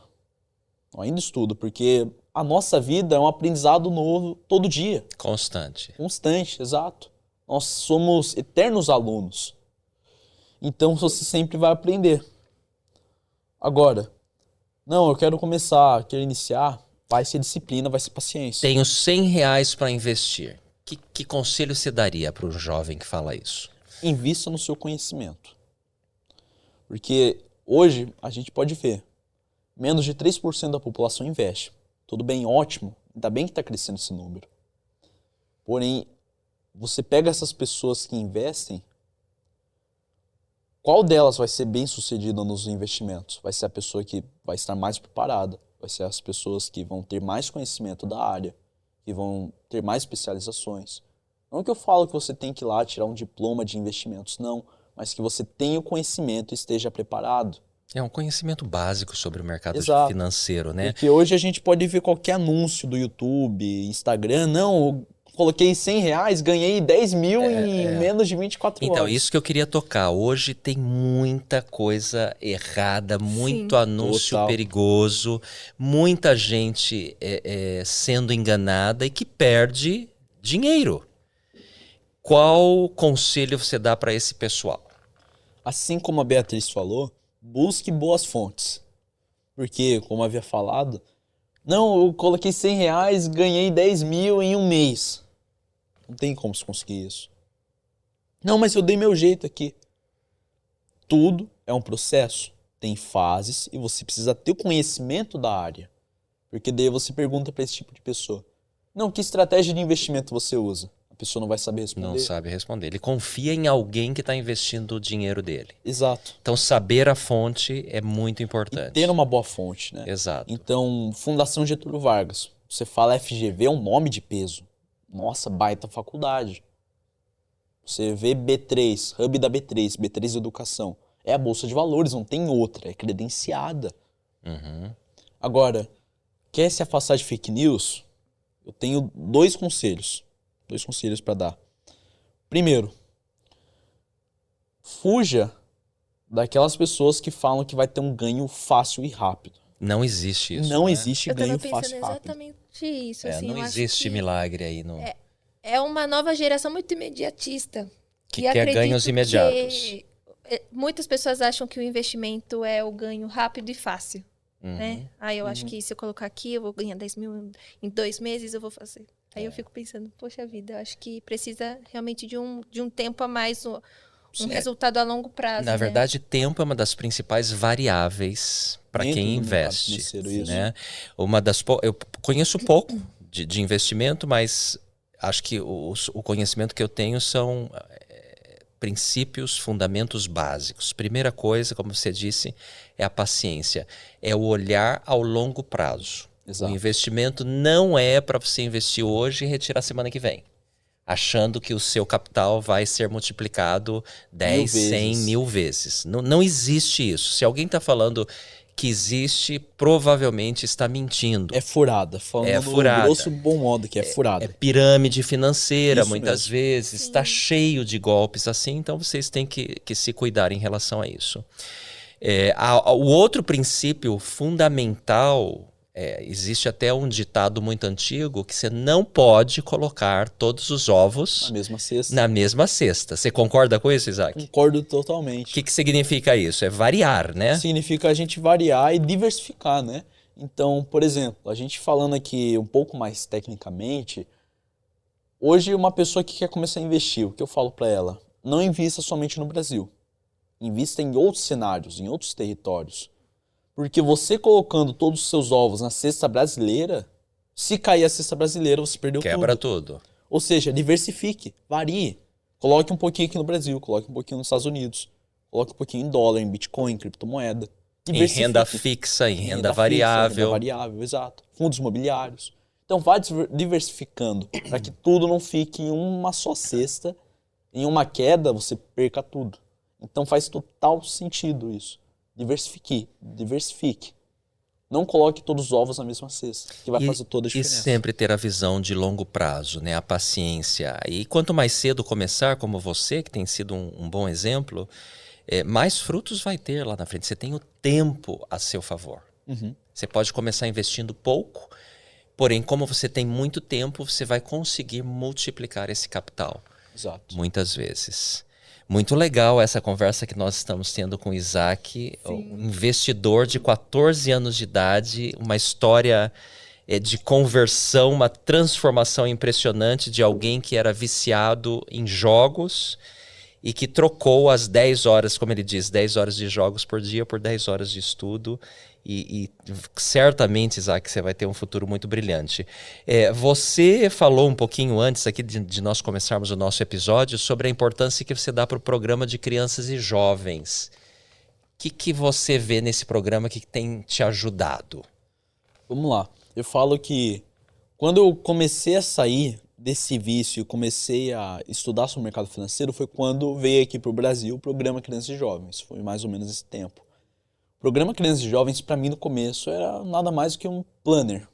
Porque a nossa vida é um aprendizado novo todo dia. Constante. Constante, exato. Nós somos eternos alunos. Então você sempre vai aprender. Agora, não, eu quero começar, quero iniciar, vai ser disciplina, vai ser paciência. Tenho R$100 para investir. Que conselho você daria para um jovem que fala isso? Invista no seu conhecimento. Porque hoje a gente pode ver, menos de 3% da população investe. Tudo bem, ótimo, ainda bem que está crescendo esse número. Porém, você pega essas pessoas que investem, qual delas vai ser bem sucedida nos investimentos? Vai ser a pessoa que vai estar mais preparada, vai ser as pessoas que vão ter mais conhecimento da área, que vão ter mais especializações. Não que eu falo que você tem que ir lá tirar um diploma de investimentos, não, mas que você tenha o conhecimento e esteja preparado. É um conhecimento básico sobre o mercado Exato. financeiro, né? Porque hoje a gente pode ver qualquer anúncio do YouTube, Instagram, não, eu coloquei R$100, ganhei 10 mil em menos de 24 horas. Então, isso que eu queria tocar. Hoje tem muita coisa errada, muito Sim. anúncio Total. perigoso, muita gente sendo enganada e que perde dinheiro. Qual conselho você dá para esse pessoal? Assim como a Beatriz falou, busque boas fontes. Porque, como havia falado, não, eu coloquei R$100, ganhei 10 mil em um mês. Não tem como se conseguir isso. Não, mas eu dei meu jeito aqui. Tudo é um processo. Tem fases e você precisa ter o conhecimento da área. Porque daí você pergunta para esse tipo de pessoa. Não, que estratégia de investimento você usa? A pessoa não vai saber responder. Não sabe responder. Ele confia em alguém que está investindo o dinheiro dele. Exato. Então, saber a fonte é muito E importante. ter uma boa fonte, né? Exato. Então, Fundação Getúlio Vargas. Você fala FGV, é um nome de peso. Nossa, baita faculdade. Você vê B3, Hub da B3, B3 Educação. É a Bolsa de Valores, não tem outra, é credenciada. Uhum. Agora, quer se afastar de fake news? Eu tenho dois conselhos para dar. Primeiro, fuja daquelas pessoas que falam que vai ter um ganho fácil e rápido. Não existe isso. Não né? existe Eu tava ganho pensando fácil e rápido. exatamente isso. É, assim, não eu acho existe que milagre aí. No... É uma nova geração muito imediatista. Que E quer acredito ganhos imediatos. que, muitas pessoas acham que o investimento é o ganho rápido e fácil. Uhum. Né? Eu acho que se eu colocar aqui, eu vou ganhar 10 mil em 2 meses, eu vou fazer. Aí eu fico pensando, poxa vida, eu acho que precisa realmente de um tempo a mais, um resultado a longo prazo. Na né? verdade, tempo é uma das principais variáveis para Dentro quem do mercado investe. financeiro, isso. Né? Eu conheço pouco de investimento, mas acho que o conhecimento que eu tenho são princípios, fundamentos básicos. Primeira coisa, como você disse, é a paciência. É o olhar ao longo prazo. Exato. O investimento não é para você investir hoje e retirar semana que vem, achando que o seu capital vai ser multiplicado 10, 100, 1000 vezes. Não existe isso. Se alguém está falando que existe, provavelmente está mentindo. É furada, falando no grosso bom modo que é furada. É pirâmide financeira, Isso muitas mesmo. vezes, está cheio de golpes assim, então vocês têm que se cuidar em relação a isso. O outro princípio fundamental, existe até um ditado muito antigo, que você não pode colocar todos os ovos Na mesma cesta. Você concorda com isso, Isaac? Concordo totalmente. O que significa isso? É variar, né? Significa a gente variar e diversificar, né? Então, por exemplo, a gente falando aqui um pouco mais tecnicamente, hoje uma pessoa que quer começar a investir, o que eu falo para ela? Não invista somente no Brasil. Invista em outros cenários, em outros territórios. Porque você colocando todos os seus ovos na cesta brasileira, se cair a cesta brasileira, você perdeu tudo. Quebra tudo. Ou seja, diversifique, varie. Coloque um pouquinho aqui no Brasil, coloque um pouquinho nos Estados Unidos, coloque um pouquinho em dólar, em Bitcoin, em criptomoeda. Em renda fixa, em renda variável. Renda variável, exato. Fundos imobiliários. Então, vá diversificando para que tudo não fique em uma só cesta. Em uma queda, você perca tudo. Então, faz total sentido isso. Diversifique. Não coloque todos os ovos na mesma cesta, que vai fazer toda a diferença. E sempre ter a visão de longo prazo, né? A paciência. E quanto mais cedo começar, como você, que tem sido um bom exemplo, mais frutos vai ter lá na frente. Você tem o tempo a seu favor. Uhum. Você pode começar investindo pouco, porém, como você tem muito tempo, você vai conseguir multiplicar esse capital. Exato. Muitas vezes. Muito legal essa conversa que nós estamos tendo com o Isaac, um investidor de 14 anos de idade, uma história de conversão, uma transformação impressionante de alguém que era viciado em jogos e que trocou as 10 horas, como ele diz, 10 horas de jogos por dia por 10 horas de estudo. E certamente, Isaac, você vai ter um futuro muito brilhante. Você falou um pouquinho antes aqui de nós começarmos o nosso episódio sobre a importância que você dá para o programa de crianças e jovens. O que você vê nesse programa que tem te ajudado? Vamos lá. Eu falo que quando eu comecei a sair desse vício e comecei a estudar sobre o mercado financeiro foi quando veio aqui para o Brasil o programa Crianças e Jovens. Foi mais ou menos esse tempo. O programa Crianças e Jovens, para mim, no começo, era nada mais do que um planner.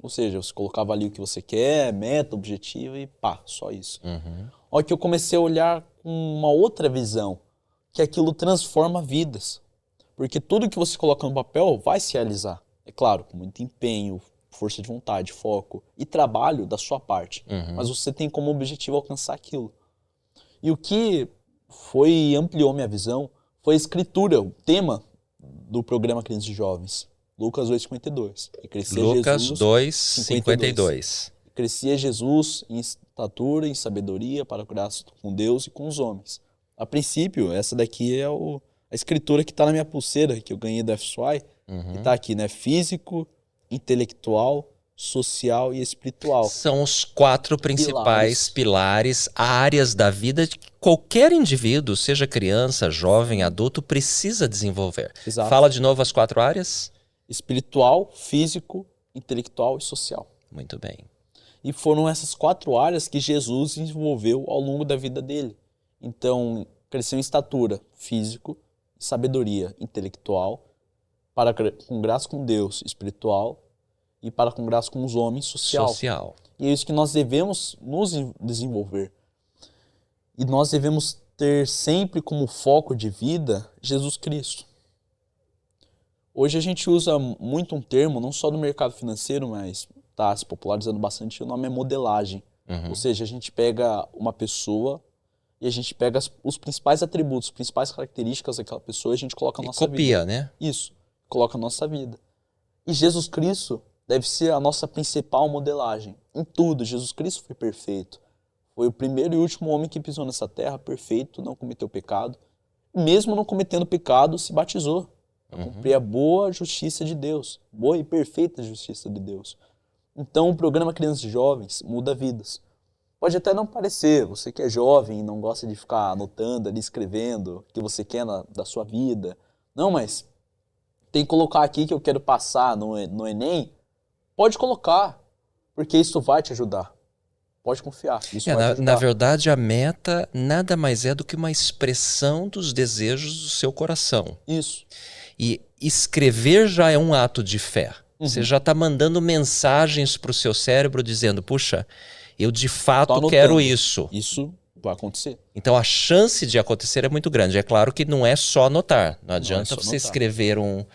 Ou seja, você colocava ali o que você quer, meta, objetivo e pá, só isso. Uhum. Olha que eu comecei a olhar com uma outra visão, que aquilo transforma vidas. Porque tudo que você coloca no papel vai se realizar. É claro, com muito empenho, força de vontade, foco e trabalho da sua parte. Uhum. Mas você tem como objetivo alcançar aquilo. E o que ampliou minha visão foi a escritura, o tema do programa Crianças e Jovens. Lucas 2,52. Lucas 2,52. Crescia Jesus em estatura, em sabedoria, para graça com Deus e com os homens. A princípio, essa daqui é a escritura que está na minha pulseira, que eu ganhei da FSY, que está aqui, né? Físico, intelectual, social e espiritual. São os 4 principais pilares, áreas da vida que qualquer indivíduo, seja criança, jovem, adulto, precisa desenvolver. Exato. Fala de novo as 4 áreas. Espiritual, físico, intelectual e social. Muito bem. E foram essas 4 áreas que Jesus desenvolveu ao longo da vida dele. Então, cresceu em estatura, físico, sabedoria, intelectual, com graça com Deus, espiritual, e para com graça com os homens, social. E é isso que nós devemos nos desenvolver. E nós devemos ter sempre como foco de vida Jesus Cristo. Hoje a gente usa muito um termo, não só no mercado financeiro, mas está se popularizando bastante, o nome é modelagem. Ou seja, a gente pega uma pessoa e a gente pega os principais atributos, as principais características daquela pessoa e a gente coloca na nossa vida. Copia, né? Isso, coloca na nossa vida. E Jesus Cristo deve ser a nossa principal modelagem. Em tudo, Jesus Cristo foi perfeito. Foi o primeiro e último homem que pisou nessa terra, perfeito, não cometeu pecado. Mesmo não cometendo pecado, se batizou. Para cumprir a boa justiça de Deus. Boa e perfeita justiça de Deus. Então, o programa Crianças e Jovens muda vidas. Pode até não parecer, você que é jovem e não gosta de ficar anotando ali, escrevendo o que você quer da sua vida. Não, mas tem que colocar aqui que eu quero passar no Enem. Pode colocar, porque isso vai te ajudar. Pode confiar, isso vai te ajudar. Na verdade, a meta nada mais é do que uma expressão dos desejos do seu coração. Isso. E escrever já é um ato de fé. Você já está mandando mensagens para o seu cérebro dizendo, puxa, eu de fato quero isso. Isso vai acontecer. Então a chance de acontecer é muito grande. É claro que não é só anotar. Não adianta você escrever um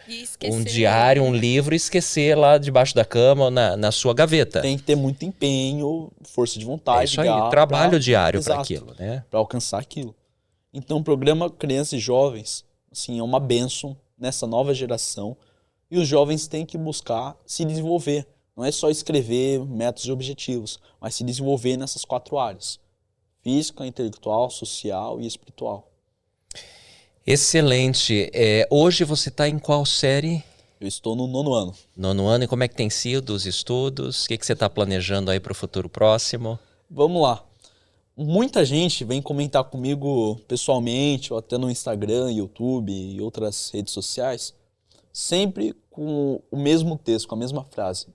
diário, um livro e esquecer lá debaixo da cama ou na sua gaveta. Tem que ter muito empenho, força de vontade. É isso aí, trabalho diário para aquilo, né? Para alcançar aquilo. Então o programa Crianças e Jovens assim, é uma bênção nessa nova geração. E os jovens têm que buscar se desenvolver. Não é só escrever métodos e objetivos, mas se desenvolver nessas 4 áreas. Física, intelectual, social e espiritual. Excelente. Hoje você está em qual série? Eu estou no 9º ano. 9º ano. E como é que tem sido os estudos? O que você está planejando aí para o futuro próximo? Vamos lá. Muita gente vem comentar comigo pessoalmente, ou até no Instagram, YouTube e outras redes sociais, sempre com o mesmo texto, com a mesma frase.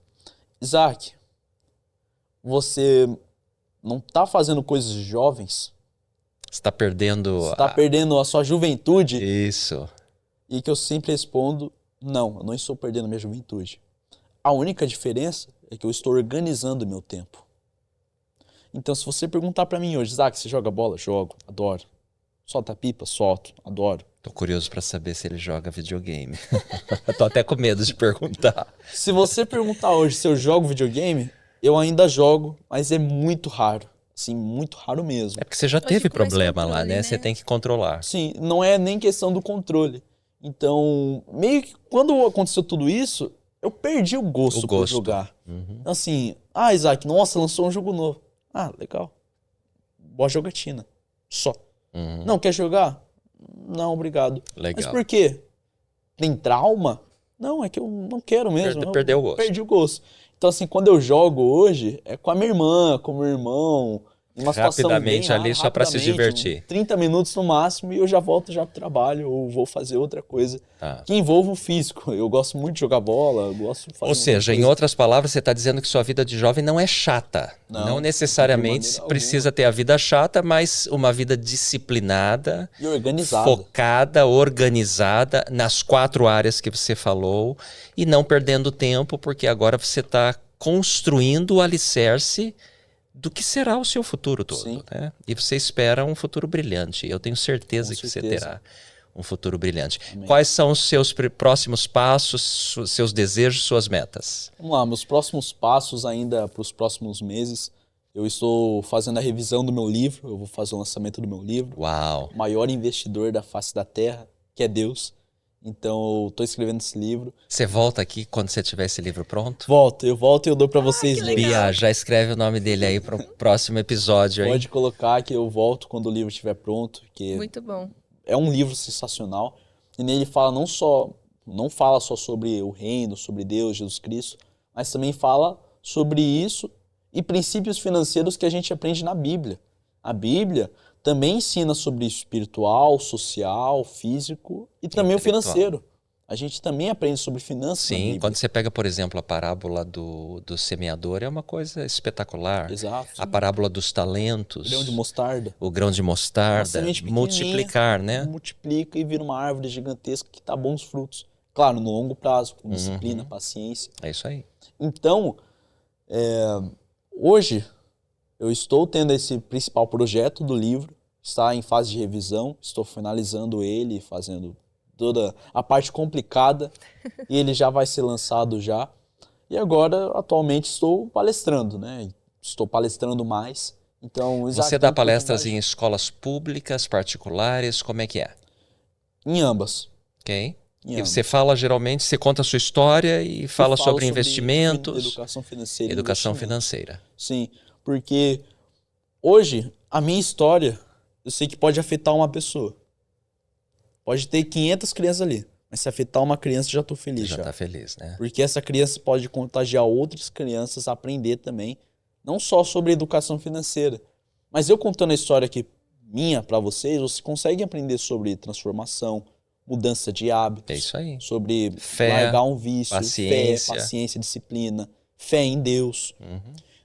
Isaac, você não está fazendo coisas jovens? Você está perdendo... Você está perdendo a sua juventude? Isso. E que eu sempre respondo, não, eu não estou perdendo a minha juventude. A única diferença é que eu estou organizando o meu tempo. Então, se você perguntar para mim hoje, Isaac, você joga bola? Jogo, adoro. Solta pipa? Solto, adoro. Tô curioso para saber se ele joga videogame. Tô até com medo de perguntar. Se você perguntar hoje se eu jogo videogame, eu ainda jogo, mas é muito raro. Assim, muito raro mesmo. É porque você já teve problema lá, né? Você tem que controlar. Sim, não é nem questão do controle. Então, meio que quando aconteceu tudo isso, eu perdi o gosto por jogar. Assim, Isaac, nossa, lançou um jogo novo. Legal. Boa jogatina. Só. Não, quer jogar? Não, obrigado. Legal. Mas por quê? Tem trauma? Não, é que eu não quero mesmo. Perdeu o gosto. Perdi o gosto. Então, assim, quando eu jogo hoje, é com a minha irmã, com o meu irmão. Uma rapidamente ali só para se divertir. 30 minutos no máximo e eu já volto já pro trabalho ou vou fazer outra coisa que envolva o físico. Eu gosto muito de jogar bola, eu gosto de fazer. Ou seja, em outras palavras, você está dizendo que sua vida de jovem não é chata. Não necessariamente precisa ter a vida chata, mas uma vida disciplinada, e organizada. Focada, organizada nas 4 áreas que você falou e não perdendo tempo, porque agora você está construindo o alicerce do que será o seu futuro todo, né? E você espera um futuro brilhante. Eu tenho certeza que você terá um futuro brilhante. Amém. Quais são os seus próximos passos, seus desejos, suas metas? Vamos lá, meus próximos passos ainda para os próximos meses. Eu estou fazendo a revisão do meu livro, eu vou fazer o lançamento do meu livro. Uau! O maior investidor da face da terra, que é Deus. Então, eu estou escrevendo esse livro. Você volta aqui quando você tiver esse livro pronto? Eu volto e eu dou para vocês lerem. Bia, já escreve o nome dele aí para o próximo episódio. Pode colocar que eu volto quando o livro estiver pronto. Que muito bom. É um livro sensacional. E nele fala não fala só sobre o reino, sobre Deus, Jesus Cristo, mas também fala sobre isso e princípios financeiros que a gente aprende na Bíblia. A Bíblia também ensina sobre espiritual, social, físico e também o financeiro. A gente também aprende sobre finanças. Sim, quando você pega, por exemplo, a parábola do semeador, é uma coisa espetacular. Exato. A parábola dos talentos. O grão de mostarda. Multiplicar, né? Multiplica e vira uma árvore gigantesca que dá bons frutos. Claro, no longo prazo, com disciplina, paciência. É isso aí. Então, hoje, eu estou tendo esse principal projeto do livro, está em fase de revisão, estou finalizando ele, fazendo toda a parte complicada e ele já vai ser lançado já. E agora, atualmente, estou palestrando, né? Estou palestrando mais. Então, você dá palestras em escolas públicas, particulares, como é que é? Em ambas. Ok. E você fala, geralmente, você conta a sua história e fala sobre investimentos. Educação financeira. Educação financeira. Sim, porque hoje, a minha história, eu sei que pode afetar uma pessoa. Pode ter 500 crianças ali, mas se afetar uma criança, já estou feliz. Já está feliz, né? Porque essa criança pode contagiar outras crianças a aprender também, não só sobre educação financeira, mas eu contando a história aqui minha para vocês, você consegue aprender sobre transformação, mudança de hábitos. É isso aí. Sobre fé, largar um vício, paciência. Fé, paciência, disciplina, fé em Deus.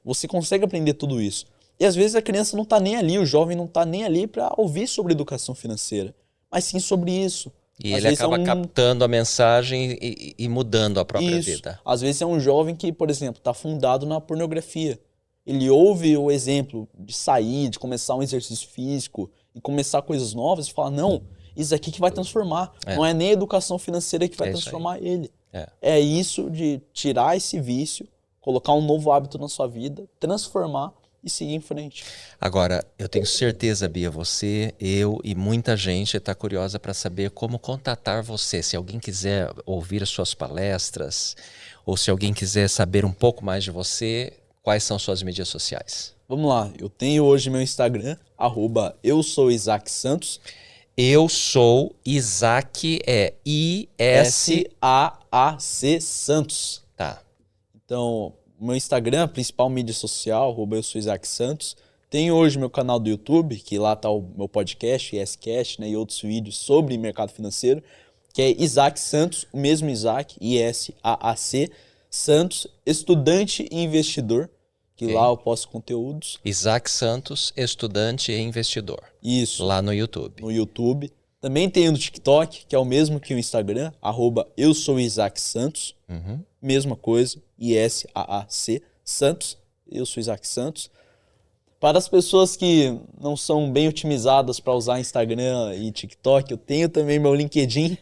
Você consegue aprender tudo isso. E às vezes a criança não está nem ali, o jovem não está nem ali para ouvir sobre educação financeira, mas sim sobre isso. E Às ele vezes acaba captando a mensagem e mudando a própria vida. Às vezes é um jovem que, por exemplo, está fundado na pornografia. Ele ouve o exemplo de sair, de começar um exercício físico e começar coisas novas e fala, não, isso aqui que vai transformar. Não é nem a educação financeira que vai transformar ele. É isso de tirar esse vício, colocar um novo hábito na sua vida, transformar e seguir em frente. Agora, eu tenho certeza, Bia, você, eu e muita gente está curiosa para saber como contatar você. Se alguém quiser ouvir as suas palestras ou se alguém quiser saber um pouco mais de você, quais são suas mídias sociais? Vamos lá, eu tenho hoje meu Instagram, @eusouisaacsantos. Eu sou Isaac, é I-S-A-A-C Santos. Tá. Então, o meu Instagram, a principal mídia social, @eusouisaacsantos. Tem hoje meu canal do YouTube, que lá tá o meu podcast, ISCast, né, e outros vídeos sobre mercado financeiro, que é Isaac Santos, o mesmo Isaac, I-S-A-A-C, Santos, estudante e investidor, que lá eu posto conteúdos. Isaac Santos, estudante e investidor. Isso. Lá no YouTube. No YouTube. Também tem no TikTok, que é o mesmo que o Instagram, @eusouisaacsantos. Mesma coisa, ISAAC Santos. Eu sou Isaac Santos. Para as pessoas que não são bem otimizadas para usar Instagram e TikTok, eu tenho também meu LinkedIn.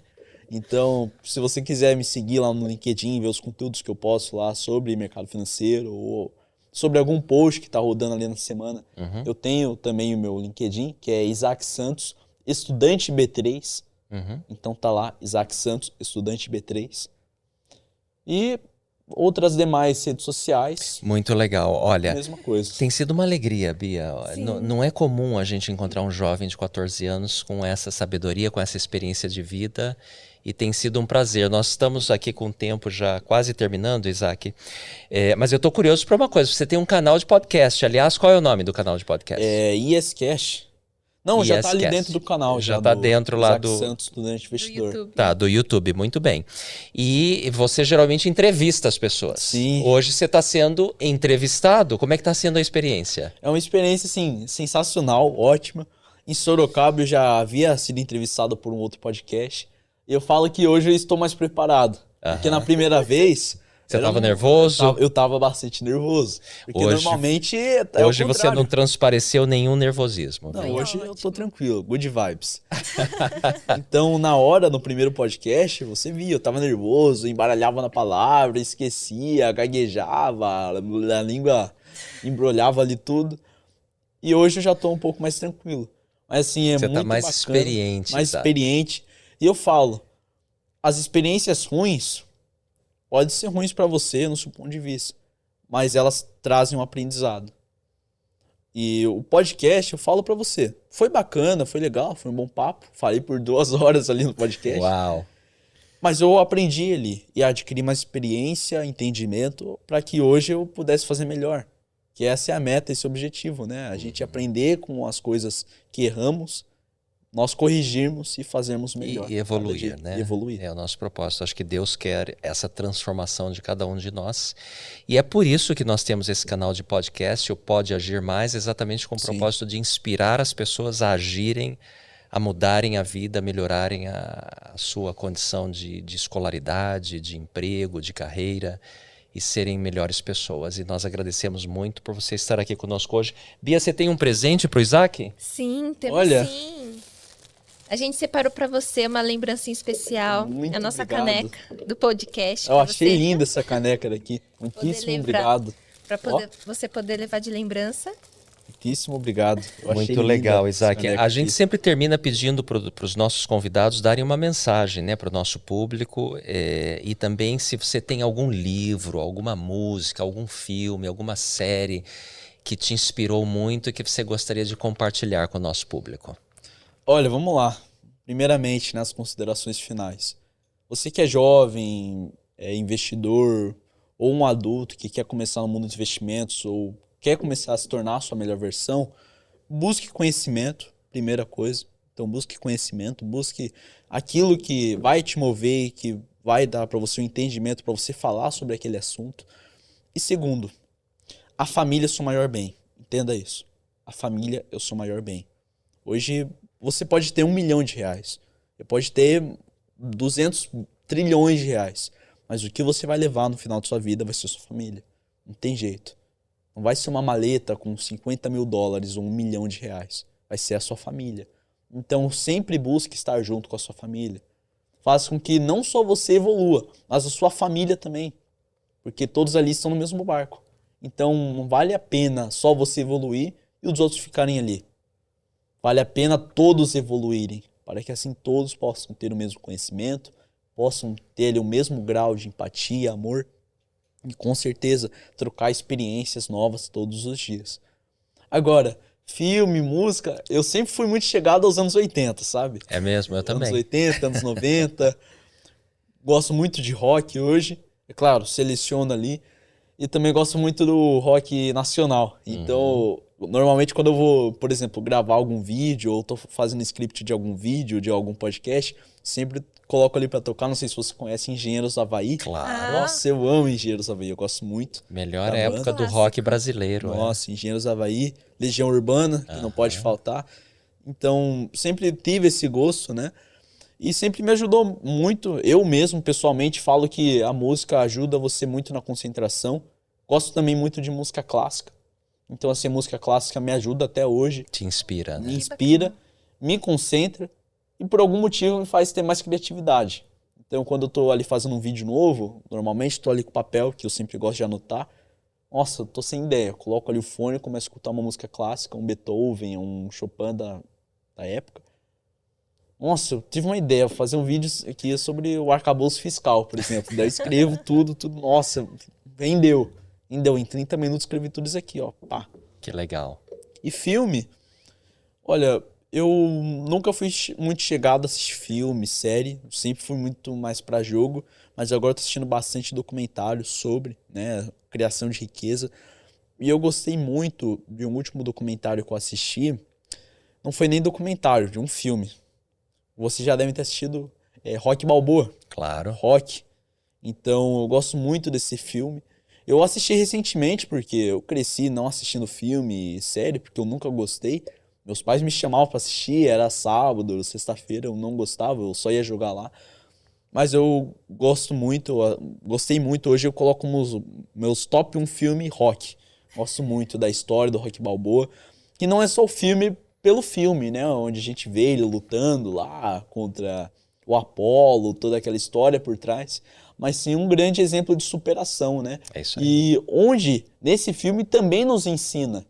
Então, se você quiser me seguir lá no LinkedIn, ver os conteúdos que eu posto lá sobre mercado financeiro ou sobre algum post que está rodando ali na semana, eu tenho também o meu LinkedIn, que é Isaac Santos, estudante B3. Então tá lá, Isaac Santos, estudante B3. E outras demais redes sociais. Muito legal. Olha, mesma coisa. Tem sido uma alegria, Bia. Não é comum a gente encontrar um jovem de 14 anos com essa sabedoria, com essa experiência de vida. E tem sido um prazer. Nós estamos aqui com o tempo já quase terminando, Isaac. Mas eu estou curioso para uma coisa. Você tem um canal de podcast. Aliás, qual é o nome do canal de podcast? É ISCast. Não, já tá ali dentro do canal. Já tá dentro lá do Santos, estudante investidor. Do YouTube. Tá, do YouTube, muito bem. E você geralmente entrevista as pessoas. Sim. Hoje você está sendo entrevistado. Como é que está sendo a experiência? É uma experiência, assim, sensacional, ótima. Em Sorocaba eu já havia sido entrevistado por um outro podcast. E eu falo que hoje eu estou mais preparado. Porque na primeira vez... Você estava nervoso? Eu estava bastante nervoso. Porque hoje, normalmente hoje você não transpareceu nenhum nervosismo. Não, hoje eu tô tranquilo, good vibes. Então, na hora, no primeiro podcast, você via, eu tava nervoso, embaralhava na palavra, esquecia, gaguejava, a língua embrulhava ali tudo. E hoje eu já tô um pouco mais tranquilo. Mas assim, você muito tá mais bacana, experiente. mais experiente. E eu falo, as experiências ruins podem ser ruins para você, no seu ponto de vista, mas elas trazem um aprendizado. E o podcast, eu falo para você, foi bacana, foi legal, foi um bom papo. Falei por 2 horas ali no podcast. Uau! Mas eu aprendi ali e adquiri mais experiência, entendimento, para que hoje eu pudesse fazer melhor. Que essa é a meta, esse objetivo, né? A gente aprender com as coisas que erramos, nós corrigirmos e fazermos melhor. E evoluir, né? E evoluir. É o nosso propósito. Acho que Deus quer essa transformação de cada um de nós. E é por isso que nós temos esse canal de podcast, o Pode Agir Mais, exatamente com o propósito de inspirar as pessoas a agirem, a mudarem a vida, a melhorarem a sua condição de escolaridade, de emprego, de carreira e serem melhores pessoas. E nós agradecemos muito por você estar aqui conosco hoje. Bia, você tem um presente para o Isaac? Sim, temos sim. A gente separou para você uma lembrancinha especial. Muito a nossa obrigado. caneca do podcast. Eu achei linda essa caneca daqui. Muitíssimo levar. obrigado. Para você poder levar de lembrança. Muitíssimo obrigado. Eu achei Muito legal, linda Isaac. essa A gente aqui. sempre termina pedindo para os nossos convidados darem uma mensagem, né, para o nosso público. E também se você tem algum livro, alguma música, algum filme, alguma série que te inspirou muito e que você gostaria de compartilhar com o nosso público. Olha, vamos lá. Primeiramente, nas considerações finais. Você que é jovem, é investidor, ou um adulto que quer começar no mundo dos investimentos, ou quer começar a se tornar a sua melhor versão, busque conhecimento, primeira coisa. Então, busque conhecimento, busque aquilo que vai te mover e que vai dar para você um entendimento, para você falar sobre aquele assunto. E segundo, a família é o seu maior bem. Entenda isso. A família é o seu maior bem. Hoje, você pode ter R$1 milhão. Você pode ter 200 trilhões de reais. Mas o que você vai levar no final da sua vida vai ser sua família. Não tem jeito. Não vai ser uma maleta com 50 mil dólares ou R$1 milhão. Vai ser a sua família. Então sempre busque estar junto com a sua família. Faça com que não só você evolua, mas a sua família também. Porque todos ali estão no mesmo barco. Então não vale a pena só você evoluir e os outros ficarem ali. Vale a pena todos evoluírem, para que assim todos possam ter o mesmo conhecimento, possam ter ali, o mesmo grau de empatia, amor e com certeza trocar experiências novas todos os dias. Agora, filme, música, eu sempre fui muito chegado aos anos 80, sabe? É mesmo, eu também. Anos 80, anos 90. Gosto muito de rock hoje. É claro, seleciono ali. E também gosto muito do rock nacional. Então, normalmente quando eu vou, por exemplo, gravar algum vídeo ou tô fazendo script de algum vídeo, de algum podcast, sempre coloco ali pra tocar. Não sei se você conhece Engenheiros do Havaí. Claro. Nossa, eu amo Engenheiros do Havaí, eu gosto muito. Melhor da época banda. do rock brasileiro. Nossa, Engenheiros do Havaí, Legião Urbana, que não pode faltar. Então, sempre tive esse gosto, né? E sempre me ajudou muito. Eu mesmo, pessoalmente, falo que a música ajuda você muito na concentração. Gosto também muito de música clássica. Então, assim, a música clássica me ajuda até hoje. Te inspira, né? Me inspira, me concentra e por algum motivo me faz ter mais criatividade. Então, quando eu tô ali fazendo um vídeo novo, normalmente tô ali com papel, que eu sempre gosto de anotar. Nossa, eu tô sem ideia. Coloco ali o fone e começo a escutar uma música clássica, um Beethoven, um Chopin da época. Nossa, eu tive uma ideia, vou fazer um vídeo aqui sobre o arcabouço fiscal, por exemplo. Daí eu escrevo tudo. Nossa, rendeu. Em 30 minutos escrevi tudo isso aqui, ó. Pá. Que legal. E filme? Olha, eu nunca fui muito chegado a assistir filme, série. Sempre fui muito mais pra jogo. Mas agora eu tô assistindo bastante documentário sobre, né, criação de riqueza. E eu gostei muito de um último documentário que eu assisti. Não foi nem documentário, de um filme. Você já deve ter assistido Rocky Balboa. Claro. Rock. Então, eu gosto muito desse filme. Eu assisti recentemente, porque eu cresci não assistindo filme e série, porque eu nunca gostei. Meus pais me chamavam pra assistir, era sábado, sexta-feira, eu não gostava, eu só ia jogar lá. Mas eu gosto muito, gostei muito. Hoje eu coloco como meus top 1 filme rock. Gosto muito da história do Rocky Balboa, que não é só o filme pelo filme, né? Onde a gente vê ele lutando lá contra o Apollo, toda aquela história por trás, mas sim um grande exemplo de superação, né? É isso aí. E onde, nesse filme, também nos ensina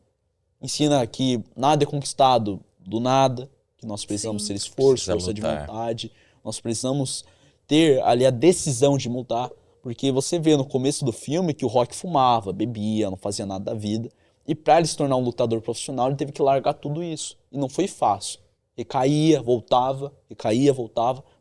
que nada é conquistado do nada, que nós precisamos ter esforço, força de vontade, nós precisamos ter ali a decisão de mudar, porque você vê no começo do filme que o Rocky fumava, bebia, não fazia nada da vida, e para ele se tornar um lutador profissional, ele teve que largar tudo isso. E não foi fácil. Recaía, voltava,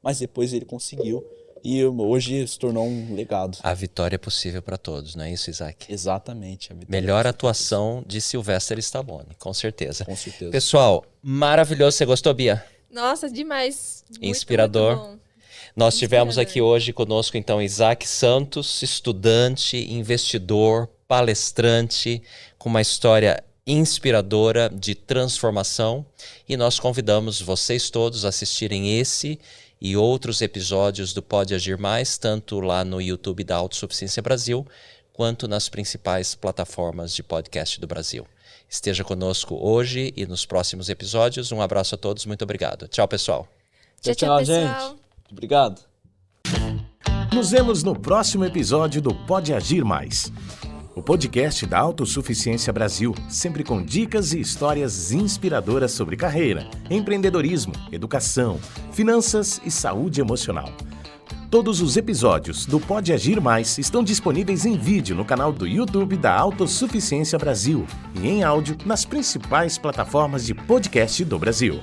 mas depois ele conseguiu. E hoje se tornou um legado. A vitória é possível para todos, não é isso, Isaac? Exatamente. Melhor atuação de Sylvester Stallone, com certeza. Com certeza. Pessoal, maravilhoso. Você gostou, Bia? Nossa, demais. Inspirador. Muito bom. Nós tivemos aqui hoje conosco, então, Isaac Santos, estudante, investidor, palestrante, com uma história inspiradora de transformação. E nós convidamos vocês todos a assistirem esse e outros episódios do Pode Agir Mais, tanto lá no YouTube da Autossuficiência Brasil, quanto nas principais plataformas de podcast do Brasil. Esteja conosco hoje e nos próximos episódios. Um abraço a todos, muito obrigado. Tchau, pessoal. Tchau, gente. Obrigado. Nos vemos no próximo episódio do Pode Agir Mais, o podcast da Autossuficiência Brasil, sempre com dicas e histórias inspiradoras sobre carreira, empreendedorismo, educação, finanças e saúde emocional. Todos os episódios do Pode Agir Mais estão disponíveis em vídeo no canal do YouTube da Autossuficiência Brasil e em áudio nas principais plataformas de podcast do Brasil.